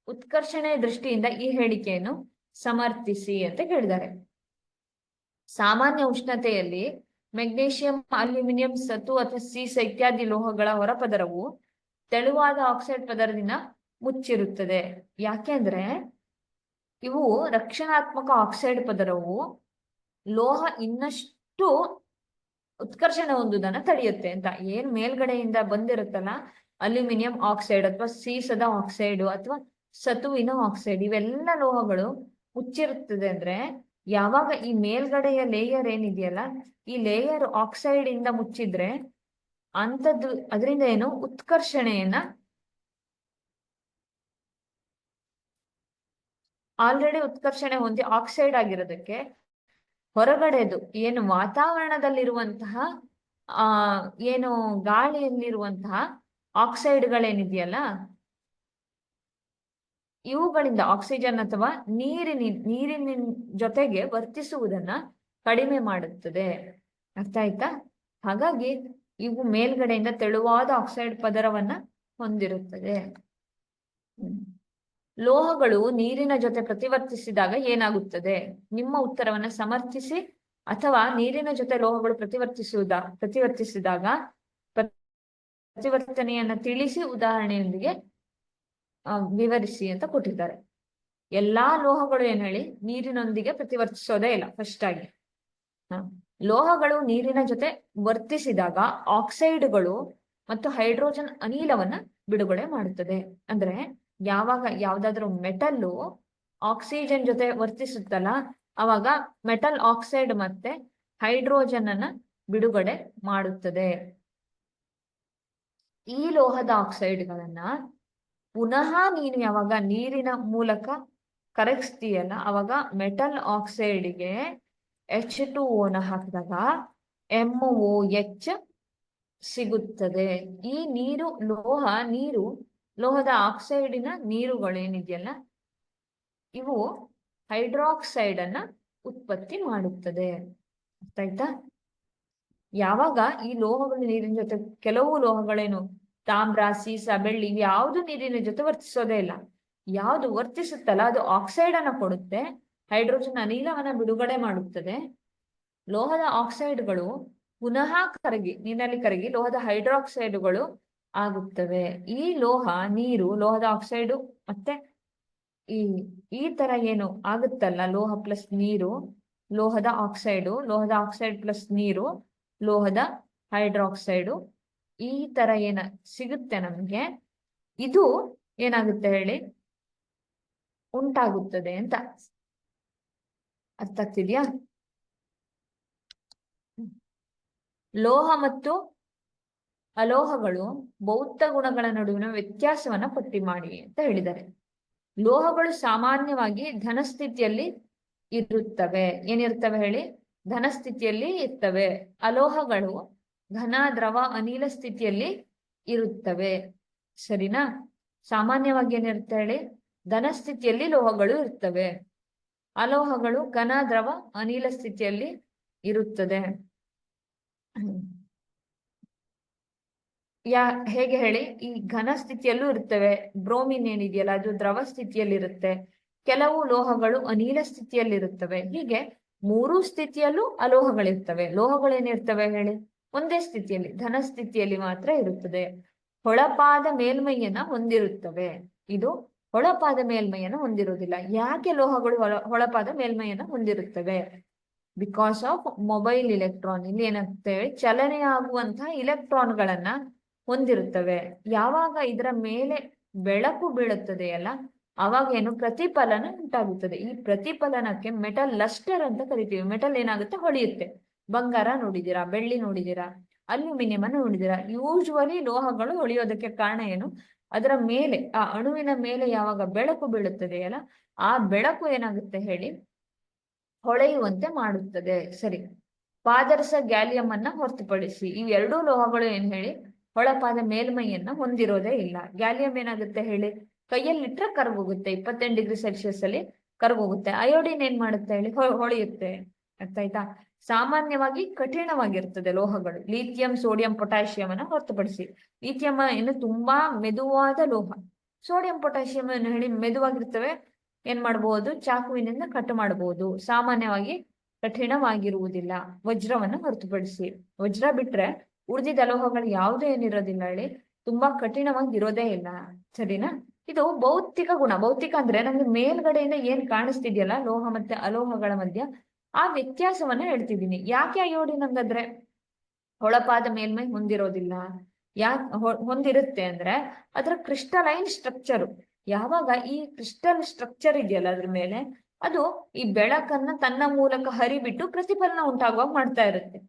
ಉತ್ಕರ್ಷಣೆಯ ದೃಷ್ಟಿಯಿಂದ ಈ ಹೇಳಿಕೆಯನ್ನು ಸಮರ್ಥಿಸಿ ಅಂತ ಕೇಳಿದ್ದಾರೆ. ಸಾಮಾನ್ಯ ಉಷ್ಣತೆಯಲ್ಲಿ ಮೆಗ್ನೀಷಿಯಂ, ಅಲ್ಯೂಮಿನಿಯಂ, ಸತು ಅಥವಾ ಸೀಸ ಇತ್ಯಾದಿ ಲೋಹಗಳ ಹೊರಪದರವು ತೆಳುವಾದ ಆಕ್ಸೈಡ್ ಪದರದಿಂದ ಮುಚ್ಚಿರುತ್ತದೆ. ಯಾಕೆಂದ್ರೆ ಇವು ರಕ್ಷಣಾತ್ಮಕ ಆಕ್ಸೈಡ್ ಪದರವು ಲೋಹ ಇನ್ನಷ್ಟು ಉತ್ಕರ್ಷಣೆ ಹೊಂದುವುದನ್ನ ತಡೆಯುತ್ತೆ ಅಂತ. ಏನ್ ಮೇಲ್ಗಡೆಯಿಂದ ಬಂದಿರುತ್ತಲ್ಲ ಅಲ್ಯೂಮಿನಿಯಂ ಆಕ್ಸೈಡ್ ಅಥವಾ ಸೀಸದ ಆಕ್ಸೈಡ್ ಅಥವಾ ಸತುವಿನ ಆಕ್ಸೈಡ್, ಇವೆಲ್ಲ ಲೋಹಗಳು ಮುಚ್ಚಿರುತ್ತದೆ ಅಂದ್ರೆ, ಯಾವಾಗ ಈ ಮೇಲ್ಗಡೆಯ ಲೇಯರ್ ಏನಿದೆಯಲ್ಲ, ಈ ಲೇಯರ್ ಆಕ್ಸೈಡ್ ಇಂದ ಮುಚ್ಚಿದ್ರೆ ಅಂತದ್ದು ಅದರಿಂದ ಏನು ಉತ್ಕರ್ಷಣೆಯನ್ನ, ಆಲ್ರೆಡಿ ಉತ್ಕರ್ಷಣೆ ಹೊಂದಿ ಆಕ್ಸೈಡ್ ಆಗಿರೋದಕ್ಕೆ ಹೊರಗಡೆದು ಏನು ವಾತಾವರಣದಲ್ಲಿರುವಂತಹ ಏನು ಗಾಳಿಯಲ್ಲಿರುವಂತಹ ಆಕ್ಸೈಡ್ಗಳೇನಿದೆಯಲ್ಲ, ಇವುಗಳಿಂದ ಆಕ್ಸಿಜನ್ ಅಥವಾ ನೀರಿನ ಜೊತೆಗೆ ವರ್ತಿಸುವುದನ್ನ ಕಡಿಮೆ ಮಾಡುತ್ತದೆ. ಅರ್ಥ ಆಯ್ತಾ? ಹಾಗಾಗಿ ಇವು ಮೇಲ್ಗಡೆಯಿಂದ ತೆಳುವಾದ ಆಕ್ಸೈಡ್ ಪದರವನ್ನ ಹೊಂದಿರುತ್ತದೆ. ಲೋಹಗಳು ನೀರಿನ ಜೊತೆ ಪ್ರತಿವರ್ತಿಸಿದಾಗ ಏನಾಗುತ್ತದೆ? ನಿಮ್ಮ ಉತ್ತರವನ್ನ ಸಮರ್ಥಿಸಿ ಅಥವಾ ನೀರಿನ ಜೊತೆ ಲೋಹಗಳು ಪ್ರತಿವರ್ತಿಸಿದಾಗ ಪ್ರತಿವರ್ತನೆಯನ್ನ ತಿಳಿಸಿ ಉದಾಹರಣೆಯೊಂದಿಗೆ ವಿವರಿಸಿ ಅಂತ ಕೊಟ್ಟಿದ್ದಾರೆ. ಎಲ್ಲಾ ಲೋಹಗಳು ಏನ್ ಹೇಳಿ ನೀರಿನೊಂದಿಗೆ ಪ್ರತಿವರ್ತಿಸೋದೇ ಇಲ್ಲ. ಫಸ್ಟ್ ಆಗಿ ಲೋಹಗಳು ನೀರಿನ ಜೊತೆ ವರ್ತಿಸಿದಾಗ ಆಕ್ಸೈಡ್ಗಳು ಮತ್ತು ಹೈಡ್ರೋಜನ್ ಅನಿಲವನ್ನ ಬಿಡುಗಡೆ ಮಾಡುತ್ತದೆ. ಅಂದ್ರೆ ಯಾವಾಗ ಯಾವ್ದಾದ್ರು ಮೆಟಲ್ಲು ಆಕ್ಸಿಜನ್ ಜೊತೆ ವರ್ತಿಸುತ್ತಲ್ಲ, ಅವಾಗ ಮೆಟಲ್ ಆಕ್ಸೈಡ್ ಮತ್ತೆ ಹೈಡ್ರೋಜನ್ ಅನ್ನ ಬಿಡುಗಡೆ ಮಾಡುತ್ತದೆ. ಈ ಲೋಹದ ಆಕ್ಸೈಡ್ಗಳನ್ನ ಪುನಃ ನೀನು ಯಾವಾಗ ನೀರಿನ ಮೂಲಕ ಕರಗಿಸ್ತೀಯಲ್ಲ, ಅವಾಗ ಮೆಟಲ್ ಆಕ್ಸೈಡ್ಗೆ H2O ಹಾಕಿದಾಗ MOH ಸಿಗುತ್ತದೆ. ಈ ನೀರು ಲೋಹದ ಆಕ್ಸೈಡಿನ ನೀರುಗಳೇನಿದೆಯಲ್ಲ, ಇವು ಹೈಡ್ರಾಕ್ಸೈಡ್ ಅನ್ನ ಉತ್ಪತ್ತಿ ಮಾಡುತ್ತದೆ. ಅರ್ಥ ಆಯ್ತಾ? ಯಾವಾಗ ಈ ಲೋಹಗಳು ನೀರಿನ ಜೊತೆ, ಕೆಲವು ಲೋಹಗಳೇನು ತಾಮ್ರ, ಸೀಸ, ಬೆಳ್ಳಿ ಯಾವುದು ನೀರಿನ ಜೊತೆ ವರ್ತಿಸೋದೇ ಇಲ್ಲ. ಯಾವುದು ವರ್ತಿಸುತ್ತಲ್ಲ ಅದು ಆಕ್ಸೈಡ್ ಅನ್ನ ಕೊಡುತ್ತೆ, ಹೈಡ್ರೋಜನ್ ಅನಿಲವನ್ನ ಬಿಡುಗಡೆ ಮಾಡುತ್ತದೆ. ಲೋಹದ ಆಕ್ಸೈಡ್ಗಳು ಪುನಃ ನೀರಿನಲ್ಲಿ ಕರಗಿ ಲೋಹದ ಹೈಡ್ರಾಕ್ಸೈಡ್ಗಳು ಆಗುತ್ತವೆ. ಈ ಲೋಹದ ಆಕ್ಸೈಡು ಮತ್ತೆ ಈ ತರ ಏನು ಆಗುತ್ತಲ್ಲ, ಲೋಹ ಪ್ಲಸ್ ನೀರು, ಲೋಹದ ಆಕ್ಸೈಡ್ ಪ್ಲಸ್ ನೀರು, ಲೋಹದ ಹೈಡ್ರಾಕ್ಸೈಡು, ಈ ತರ ಸಿಗುತ್ತೆ ನಮ್ಗೆ. ಇದು ಏನಾಗುತ್ತೆ ಹೇಳಿ, ಉಂಟಾಗುತ್ತದೆ ಅಂತ. ಅರ್ಥ ಆಗ್ತಿದ್ಯಾ? ಲೋಹ ಮತ್ತು ಅಲೋಹಗಳು ಭೌತ ಗುಣಗಳ ನಡುವಿನ ವ್ಯತ್ಯಾಸವನ್ನ ಪಟ್ಟಿ ಮಾಡಿ ಅಂತ ಹೇಳಿದ್ದಾರೆ. ಲೋಹಗಳು ಸಾಮಾನ್ಯವಾಗಿ ಘನಸ್ಥಿತಿಯಲ್ಲಿ ಇರುತ್ತವೆ. ಏನಿರ್ತವೆ ಹೇಳಿ? ಘನಸ್ಥಿತಿಯಲ್ಲಿ ಇರ್ತವೆ. ಅಲೋಹಗಳು ಘನ, ದ್ರವ, ಅನಿಲ ಸ್ಥಿತಿಯಲ್ಲಿ ಇರುತ್ತವೆ. ಸರಿನಾ? ಸಾಮಾನ್ಯವಾಗಿ ಏನಿರುತ್ತೆ ಹೇಳಿ? ಘನ ಸ್ಥಿತಿಯಲ್ಲಿ ಲೋಹಗಳು ಇರ್ತವೆ. ಅಲೋಹಗಳು ಘನ, ದ್ರವ, ಅನಿಲ ಸ್ಥಿತಿಯಲ್ಲಿ ಇರುತ್ತದೆ. ಹೇಗೆ ಹೇಳಿ, ಈ ಘನ ಸ್ಥಿತಿಯಲ್ಲೂ ಇರ್ತವೆ. ಬ್ರೋಮಿನ್ ಏನಿದೆಯಲ್ಲ ಅದು ದ್ರವ ಸ್ಥಿತಿಯಲ್ಲಿ ಇರುತ್ತೆ. ಕೆಲವು ಲೋಹಗಳು ಅನಿಲ ಸ್ಥಿತಿಯಲ್ಲಿ ಇರುತ್ತವೆ. ಹೀಗೆ 3 ಸ್ಥಿತಿಯಲ್ಲೂ ಅಲೋಹಗಳಿರ್ತವೆ. ಲೋಹಗಳು ಏನಿರ್ತವೆ ಹೇಳಿ, ಒಂದೇ ಸ್ಥಿತಿಯಲ್ಲಿ ಘನ ಸ್ಥಿತಿಯಲ್ಲಿ ಮಾತ್ರ ಇರುತ್ತದೆ. ಹೊಳಪಾದ ಮೇಲ್ಮೈಯನ್ನ ಹೊಂದಿರುತ್ತವೆ. ಇದು ಹೊಳಪಾದ ಮೇಲ್ಮೈಯನ್ನು ಹೊಂದಿರುವುದಿಲ್ಲ. ಯಾಕೆ ಲೋಹಗಳು ಹೊಳಪಾದ ಮೇಲ್ಮೈಯನ್ನು ಹೊಂದಿರುತ್ತವೆ? Because of mobile electron. ಇಲ್ಲಿ ಏನಾಗುತ್ತೆ, ಚಲನೆ ಆಗುವಂತಹ ಇಲೆಕ್ಟ್ರಾನ್ಗಳನ್ನ ಹೊಂದಿರುತ್ತವೆ. ಯಾವಾಗ ಇದರ ಮೇಲೆ ಬೆಳಕು ಬೀಳುತ್ತದೆಯಲ್ಲ, ಅವಾಗ ಏನು ಪ್ರತಿಫಲನ ಉಂಟಾಗುತ್ತದೆ. ಈ ಪ್ರತಿಫಲನಕ್ಕೆ ಮೆಟಲ್ ಲಸ್ಟರ್ ಅಂತ ಕರಿತೀವಿ. ಮೆಟಲ್ ಏನಾಗುತ್ತೆ, ಹೊಳೆಯುತ್ತೆ. ಬಂಗಾರ ನೋಡಿದೀರಾ, ಬೆಳ್ಳಿ ನೋಡಿದೀರಾ, ಅಲ್ಯೂಮಿನಿಯಂ ಅನ್ನು ನೋಡಿದೀರಾ. ಯೂಶುವಲಿ ಲೋಹಗಳು ಹೊಳೆಯೋದಕ್ಕೆ ಕಾರಣ ಏನು, ಅದರ ಮೇಲೆ, ಆ ಅಣುವಿನ ಮೇಲೆ ಯಾವಾಗ ಬೆಳಕು ಬೀಳುತ್ತದೆಯಲ್ಲ, ಆ ಬೆಳಕು ಏನಾಗುತ್ತೆ ಹೇಳಿ, ಹೊಳೆಯುವಂತೆ ಮಾಡುತ್ತದೆ. ಸರಿ, ಪಾದರಸ ಗ್ಯಾಲಿಯಂ ಅನ್ನ ಹೊರತುಪಡಿಸಿ ಇವೆರಡೂ ಲೋಹಗಳು ಏನ್ ಹೇಳಿ, ಹೊಳಪಾದ ಮೇಲ್ಮೈಯನ್ನ ಹೊಂದಿರೋದೇ ಇಲ್ಲ. ಗ್ಯಾಲಿಯಂ ಏನಾಗುತ್ತೆ ಹೇಳಿ, ಕೈಯಲ್ಲಿಟ್ರೆ ಕರ್ಗೋಗುತ್ತೆ. 28 ಡಿಗ್ರಿ ಸೆಲ್ಸಿಯಸ್ ಅಲ್ಲಿ ಕರ್ಗೋಗುತ್ತೆ. ಅಯೋಡಿನ್ ಏನ್ ಮಾಡುತ್ತೆ ಹೇಳಿ, ಹೊಳೆಯುತ್ತೆ. ಅರ್ಥ ಆಯ್ತಾ? ಸಾಮಾನ್ಯವಾಗಿ ಕಠಿಣವಾಗಿರ್ತದೆ ಲೋಹಗಳು. ಲಿಥಿಯಂ, ಸೋಡಿಯಂ, ಪೊಟ್ಯಾಷಿಯಂ ಅನ್ನ ಹೊರತುಪಡಿಸಿ. ಲಿಥಿಯಂ ಏನು ತುಂಬಾ ಮೆದುವಾದ ಲೋಹ. ಸೋಡಿಯಂ, ಪೊಟ್ಯಾಷಿಯಂ ಅನ್ನು ಹೇಳಿ ಮೆದುವಾಗಿರ್ತವೆ. ಏನ್ ಮಾಡಬಹುದು, ಚಾಕುವಿನಿಂದ ಕಟ್ ಮಾಡಬಹುದು. ಸಾಮಾನ್ಯವಾಗಿ ಕಠಿಣವಾಗಿರುವುದಿಲ್ಲ, ವಜ್ರವನ್ನು ಹೊರತುಪಡಿಸಿ. ವಜ್ರ ಬಿಟ್ರೆ ಉಳಿದಿದ್ದ ಲೋಹಗಳು ಯಾವ್ದು ಏನಿರೋದಿಲ್ಲ ಹೇಳಿ, ತುಂಬಾ ಕಠಿಣವಾಗಿರೋದೇ ಇಲ್ಲ. ಸರಿನಾ? ಇದು ಭೌತಿಕ ಗುಣ. ಭೌತಿಕ ಅಂದ್ರೆ ನಮ್ಗೆ ಮೇಲ್ಗಡೆಯಿಂದ ಏನ್ ಕಾಣಿಸ್ತಿದ್ಯಲ್ಲ ಲೋಹ ಮತ್ತೆ ಅಲೋಹಗಳ ಮಧ್ಯ, ಆ ವ್ಯತ್ಯಾಸವನ್ನ ಹೇಳ್ತಿದ್ದೀನಿ. ಯಾಕೆ ಅಯೋಡಿನ್ ಹಂಗಾದ್ರೆ ಹೊಳಪಾದ ಮೇಲ್ಮೈ ಹೊಂದಿರೋದಿಲ್ಲ? ಹೊಂದಿರುತ್ತೆ ಅಂದ್ರೆ ಅದರ ಕ್ರಿಸ್ಟಲೈನ್ ಸ್ಟ್ರಕ್ಚರ್. ಯಾವಾಗ ಈ ಕ್ರಿಸ್ಟಲ್ ಸ್ಟ್ರಕ್ಚರ್ ಇದೆಯಲ್ಲ ಅದ್ರ ಮೇಲೆ, ಅದು ಈ ಬೆಳಕನ್ನ ತನ್ನ ಮೂಲಕ ಹರಿಬಿಟ್ಟು ಪ್ರತಿಫಲನ ಉಂಟಾಗುವಾಗ ಮಾಡ್ತಾ ಇರುತ್ತೆ.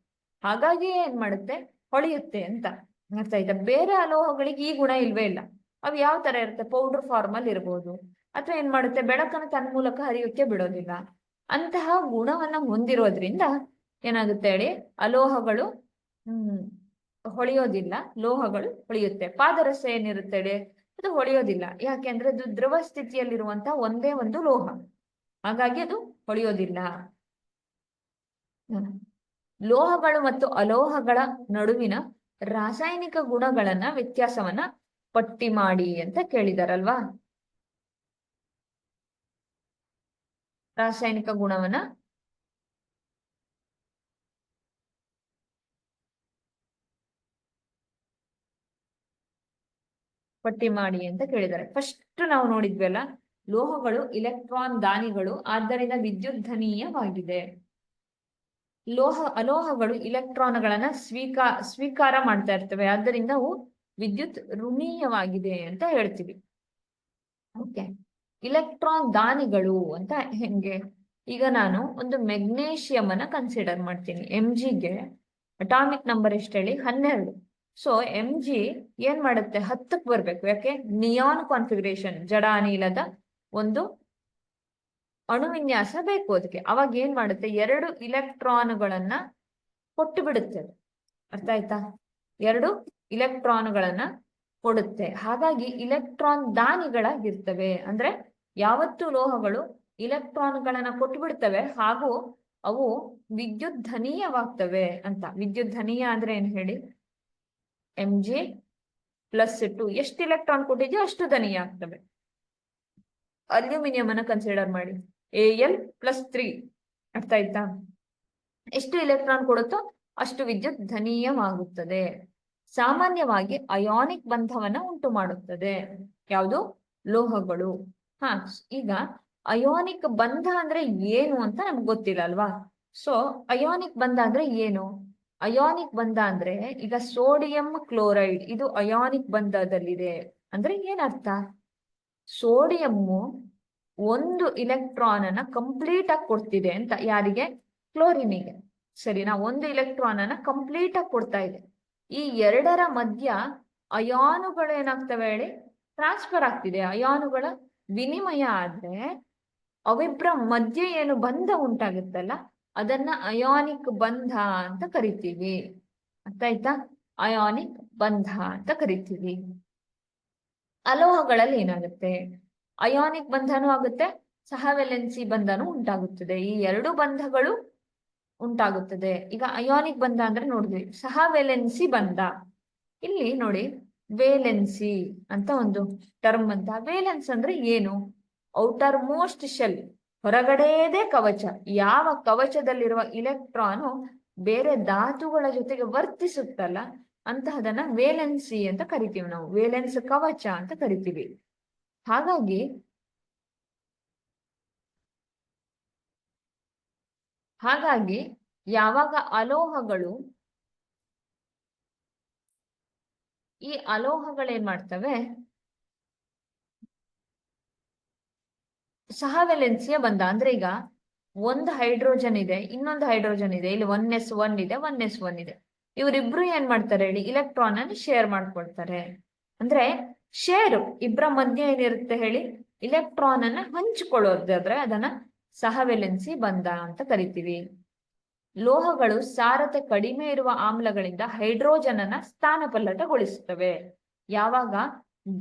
ಹಾಗಾಗಿ ಏನ್ ಮಾಡುತ್ತೆ, ಹೊಳೆಯುತ್ತೆ ಅಂತ. ಅರ್ಥ ಆಯ್ತಾ? ಬೇರೆ ಅಲೋಹಗಳಿಗೆ ಈ ಗುಣ ಇಲ್ವೇ ಇಲ್ಲ. ಅವು ಯಾವ ತರ ಇರುತ್ತೆ, ಪೌಡರ್ ಫಾರ್ಮ್ ಅಲ್ಲಿ ಇರ್ಬೋದು, ಅಥವಾ ಏನ್ ಮಾಡುತ್ತೆ, ಬೆಳಕನ್ನು ತನ್ನ ಮೂಲಕ ಹರಿಯೋಕೆ ಬಿಡೋದಿಲ್ಲ. ಅಂತಹ ಗುಣವನ್ನ ಹೊಂದಿರೋದ್ರಿಂದ ಏನಾಗುತ್ತೆ ಹೇಳಿ, ಅಲೋಹಗಳು ಹೊಳೆಯೋದಿಲ್ಲ, ಲೋಹಗಳು ಹೊಳೆಯುತ್ತೆ. ಪಾದರಸ ಏನಿರುತ್ತೆ ಹೇಳಿ, ಅದು ಹೊಳೆಯೋದಿಲ್ಲ. ಯಾಕೆಂದ್ರೆ ಅದು ದ್ರವ ಸ್ಥಿತಿಯಲ್ಲಿರುವಂತಹ ಒಂದೇ ಒಂದು ಲೋಹ, ಹಾಗಾಗಿ ಅದು ಹೊಳೆಯೋದಿಲ್ಲ. ಲೋಹಗಳು ಮತ್ತು ಅಲೋಹಗಳ ನಡುವಿನ ರಾಸಾಯನಿಕ ಗುಣಗಳನ್ನ, ವ್ಯತ್ಯಾಸವನ್ನ ಪಟ್ಟಿ ಮಾಡಿ ಅಂತ ಕೇಳಿದಾರಲ್ವಾ. ರಾಸಾಯನಿಕ ಗುಣವನ್ನ ಪಟ್ಟಿ ಮಾಡಿ ಅಂತ ಕೇಳಿದ್ದಾರೆ. ಫಸ್ಟ್ ನಾವು ನೋಡಿದ್ವಲ್ಲ, ಲೋಹಗಳು ಇಲೆಕ್ಟ್ರಾನ್ ದಾನಿಗಳು, ಆದ್ದರಿಂದ ವಿದ್ಯುದ್ಧನೀಯವಾಗಿದೆ. ಅಲೋಹಗಳು ಇಲೆಕ್ಟ್ರಾನ್ಗಳನ್ನ ಸ್ವೀಕಾರ ಮಾಡ್ತಾ ಇರ್ತವೆ, ಆದ್ದರಿಂದ ಅವು ವಿದ್ಯುತ್ ಋಣೀಯವಾಗಿದೆ ಅಂತ ಹೇಳ್ತೀವಿ. ಓಕೆ, ಇಲೆಕ್ಟ್ರಾನ್ ದಾನಿಗಳು ಅಂತ ಹೆಂಗೆ? ಈಗ ನಾನು ಒಂದು ಮೆಗ್ನೇಷಿಯಂ ಅನ್ನ ಕನ್ಸಿಡರ್ ಮಾಡ್ತೀನಿ. Mgಗೆ ಅಟಾಮಿಕ್ ನಂಬರ್ ಎಷ್ಟು ಹೇಳಿ, 12. ಸೊ Mg ಏನ್ ಮಾಡುತ್ತೆ, 10ಕ್ಕೆ ಬರ್ಬೇಕು. ಯಾಕೆ? ನಿಯಾನ್ ಕಾನ್ಫಿಗರೇಷನ್, ಜಡ ಅನಿಲದ ಒಂದು ಅಣುವಿನ್ಯಾಸ ಬೇಕು ಅದಕ್ಕೆ. ಅವಾಗ ಏನ್ ಮಾಡುತ್ತೆ, 2 ಇಲೆಕ್ಟ್ರಾನ್ಗಳನ್ನ ಕೊಟ್ಟು ಬಿಡುತ್ತೆ. ಅರ್ಥ ಆಯ್ತಾ? 2 ಇಲೆಕ್ಟ್ರಾನ್ಗಳನ್ನ ಕೊಡುತ್ತೆ. ಹಾಗಾಗಿ ಇಲೆಕ್ಟ್ರಾನ್ ದಾನಿಗಳಾಗಿರ್ತವೆ. ಅಂದ್ರೆ ಯಾವತ್ತು ಲೋಹಗಳು ಇಲೆಕ್ಟ್ರಾನ್ಗಳನ್ನ ಕೊಟ್ಟು ಬಿಡ್ತವೆ, ಹಾಗೂ ಅವು ವಿದ್ಯುದ್ಧನೀಯವಾಗ್ತವೆ ಅಂತ. ವಿದ್ಯುದ್ಧನೀಯ ಅಂದ್ರೆ ಏನ್ ಹೇಳಿ, Mg+2 ಎಷ್ಟು ಇಲೆಕ್ಟ್ರಾನ್ ಕೊಟ್ಟಿದ್ಯೋ ಅಷ್ಟು ಧನೀಯ ಆಗ್ತವೆ. ಅಲ್ಯೂಮಿನಿಯಂ ಅನ್ನ ಕನ್ಸಿಡರ್ ಮಾಡಿ, Al+3. ಅರ್ಥ ಆಯ್ತಾ? ಎಷ್ಟು ಇಲೆಕ್ಟ್ರಾನ್ ಕೊಡುತ್ತೋ ಅಷ್ಟು ವಿದ್ಯುತ್ ಧನೀಯವಾಗುತ್ತದೆ. ಸಾಮಾನ್ಯವಾಗಿ ಅಯಾನಿಕ್ ಬಂಧವನ್ನ ಉಂಟು ಮಾಡುತ್ತದೆ. ಯಾವುದು? ಲೋಹಗಳು. ಈಗ ಅಯಾನಿಕ್ ಬಂಧ ಅಂದ್ರೆ ಏನು ಅಂತ ನಮ್ಗೆ ಗೊತ್ತಿಲ್ಲ ಅಲ್ವಾ. ಸೊ ಅಯಾನಿಕ್ ಬಂಧ ಅಂದ್ರೆ ಏನು? ಅಯಾನಿಕ್ ಬಂಧ ಅಂದ್ರೆ, ಈಗ ಸೋಡಿಯಂ ಕ್ಲೋರೈಡ್ ಇದು ಅಯಾನಿಕ್ ಬಂಧದಲ್ಲಿದೆ ಅಂದ್ರೆ ಏನರ್ಥ? ಸೋಡಿಯಮ್ಮು 1 ಇಲೆಕ್ಟ್ರಾನ್ ಅನ್ನ ಕಂಪ್ಲೀಟ್ ಆಗಿ ಕೊಡ್ತಿದೆ ಅಂತ. ಯಾರಿಗೆ? ಕ್ಲೋರಿನಿಗೆ. ಸರಿನಾ? 1 ಇಲೆಕ್ಟ್ರಾನ್ ಅನ್ನ ಕಂಪ್ಲೀಟ್ ಆಗಿ ಕೊಡ್ತಾ ಇದೆ. ಈ 2ರ ಮಧ್ಯ ಅಯಾನುಗಳು ಏನಾಗ್ತವೆ ಹೇಳಿ, ಟ್ರಾನ್ಸ್ಫರ್ ಆಗ್ತಿದೆ. ಅಯಾನುಗಳ ವಿನಿಮಯ ಆದ್ರೆ ಅವಿಬ್ರ ಮಧ್ಯೆ ಏನು ಬಂಧ ಉಂಟಾಗುತ್ತಲ್ಲ, ಅದನ್ನ ಅಯಾನಿಕ್ ಬಂಧ ಅಂತ ಕರಿತೀವಿ. ಅರ್ಥ ಆಯ್ತಾ? ಅಯಾನಿಕ್ ಬಂಧ ಅಂತ ಕರಿತೀವಿ. ಅಲೋಹಗಳಲ್ಲಿ ಏನಾಗುತ್ತೆ, ಅಯಾನಿಕ್ ಬಂಧನೂ ಆಗುತ್ತೆ, ಸಹವೆಲೆನ್ಸಿ ಬಂಧನೂ ಉಂಟಾಗುತ್ತದೆ. ಈ ಎರಡು ಬಂಧಗಳು ಉಂಟಾಗುತ್ತದೆ. ಈಗ ಅಯಾನಿಕ್ ಬಂಧ ಅಂದ್ರೆ ನೋಡಿದ್ವಿ, ಸಹವೆಲೆನ್ಸಿ ಬಂಧ. ಇಲ್ಲಿ ನೋಡಿ ವೇಲೆನ್ಸಿ ಅಂತ ಒಂದು ಟರ್ಮ್ ಅಂತ. ವೇಲೆನ್ಸ್ ಅಂದ್ರೆ ಏನು? ಔಟರ್ ಮೋಸ್ಟ್ ಶೆಲ್, ಹೊರಗಡೆಯದೇ ಕವಚ. ಯಾವ ಕವಚದಲ್ಲಿರುವ ಇಲೆಕ್ಟ್ರಾನು ಬೇರೆ ಧಾತುಗಳ ಜೊತೆಗೆ ವರ್ತಿಸುತ್ತಲ್ಲ ಅಂತಹದನ್ನ ವೇಲೆನ್ಸಿ ಅಂತ ಕರಿತೀವಿ ನಾವು. ವೇಲೆನ್ಸ್ ಕವಚ ಅಂತ ಕರಿತೀವಿ. ಹಾಗಾಗಿ ಯಾವಾಗ ಈ ಅಲೋಹಗಳೇನ್ ಮಾಡ್ತವೆ, ಸಹವೆಲೆನ್ಸಿಯ ಬಂಧ ಅಂದ್ರೆ ಈಗ ಒಂದು ಹೈಡ್ರೋಜನ್ ಇದೆ, ಇನ್ನೊಂದು ಹೈಡ್ರೋಜನ್ ಇದೆ, ಇಲ್ಲಿ 1s1 ಇದೆ, 1s1 ಇದೆ. ಇವರಿಬ್ರು ಏನ್ ಮಾಡ್ತಾರೆ ಹೇಳಿ, ಇಲೆಕ್ಟ್ರಾನ್ ಅನ್ನು ಶೇರ್ ಮಾಡ್ಕೊಳ್ತಾರೆ. ಅಂದ್ರೆ ಶೇರ್ ಇಬ್ಬರ ಮಧ್ಯೆ ಏನಿರುತ್ತೆ ಹೇಳಿ, ಇಲೆಕ್ಟ್ರಾನ್ ಅನ್ನ ಹಂಚಿಕೊಳ್ಳೋದಾದ್ರೆ ಅದನ್ನ ಸಹವೆಲೆನ್ಸಿ ಬಂಧ ಅಂತ ಕರಿತೀವಿ. ಲೋಹಗಳು ಸಾರತೆ ಕಡಿಮೆ ಇರುವ ಆಮ್ಲಗಳಿಂದ ಹೈಡ್ರೋಜನ್ ಅನ್ನ ಸ್ಥಾನಪಲ್ಲಟಗೊಳಿಸುತ್ತವೆ. ಯಾವಾಗ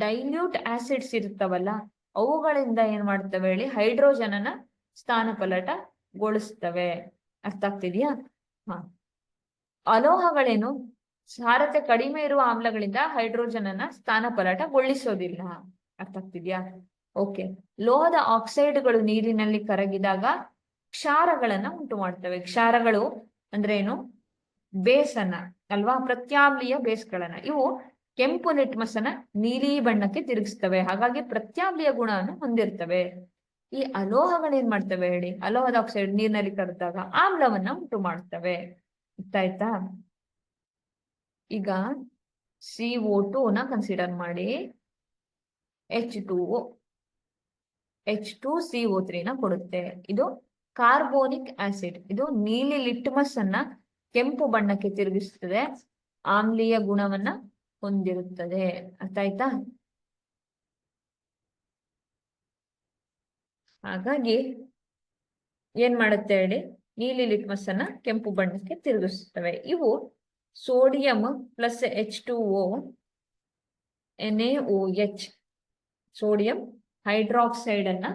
ಡೈಲ್ಯೂಟ್ ಆಸಿಡ್ಸ್ ಇರುತ್ತವಲ್ಲ ಅವುಗಳಿಂದ ಏನ್ ಮಾಡ್ತವೆ ಹೇಳಿ, ಹೈಡ್ರೋಜನ್ ಅನ್ನ ಸ್ಥಾನಪಲ್ಲಟಗೊಳಿಸ್ತವೆ. ಅರ್ಥ ಆಗ್ತಿದ್ಯಾ? ಅಲೋಹಗಳೇನು ಸಾರತೆ ಕಡಿಮೆ ಇರುವ ಆಮ್ಲಗಳಿಂದ ಹೈಡ್ರೋಜನ್ ಅನ್ನ ಸ್ಥಾನಪಲ್ಲಟಗೊಳಿಸೋದಿಲ್ಲ. ಅರ್ಥ ಆಗ್ತಿದ್ಯಾ? ಓಕೆ. ಲೋಹದ ಆಕ್ಸೈಡ್ಗಳು ನೀರಿನಲ್ಲಿ ಕರಗಿದಾಗ ಕ್ಷಾರಗಳನ್ನ ಉಂಟು ಮಾಡ್ತವೆ. ಕ್ಷಾರಗಳು ಅಂದ್ರೆ ಏನು? ಬೇಸ್ ಅನ್ನ ಅಲ್ವಾ, ಪ್ರತ್ಯಾಮ್ಲೀಯ ಬೇಸ್ಗಳನ್ನ. ಇವು ಕೆಂಪು ಲಿಟ್ಮಸ್ ಅನ್ನ ನೀಲಿ ಬಣ್ಣಕ್ಕೆ ತಿರುಗಿಸ್ತವೆ. ಹಾಗಾಗಿ ಪ್ರತ್ಯಾಮ್ಲೀಯ ಗುಣವನ್ನು ಹೊಂದಿರ್ತವೆ. ಈ ಅಲೋಹಗಳೇನ್ ಮಾಡ್ತವೆ ಹೇಳಿ, ಅಲೋಹದ ಆಕ್ಸೈಡ್ ನೀರಿನಲ್ಲಿ ಕರೆದಾಗ ಆಮ್ಲವನ್ನ ಉಂಟು ಮಾಡ್ತವೆ. ಗೊತ್ತಾಯ್ತಾ? ಈಗ CO2 ನ ಕನ್ಸಿಡರ್ ಮಾಡಿ, H2O H2CO3 ನ ಕೊಡುತ್ತೆ. ಇದು ಕಾರ್ಬೋನಿಕ್ ಆಸಿಡ್. ಇದು ನೀಲಿ ಲಿಟ್ಮಸ್ ಅನ್ನ ಕೆಂಪು ಬಣ್ಣಕ್ಕೆ ತಿರುಗಿಸುತ್ತದೆ, ಆಮ್ಲೀಯ ಗುಣವನ್ನ ಹೊಂದಿರುತ್ತದೆ. ಅರ್ಥ ಆಯ್ತಾ? ಹಾಗಾಗಿ ಏನ್ ಮಾಡುತ್ತೆ ಹೇಳಿ, ನೀಲಿ ಲಿಟ್ಮಸ್ ಅನ್ನ ಕೆಂಪು ಬಣ್ಣಕ್ಕೆ ತಿರುಗಿಸುತ್ತವೆ. ಇವು sodium plus H2O NaOH sodium hydroxide ಅನ್ನ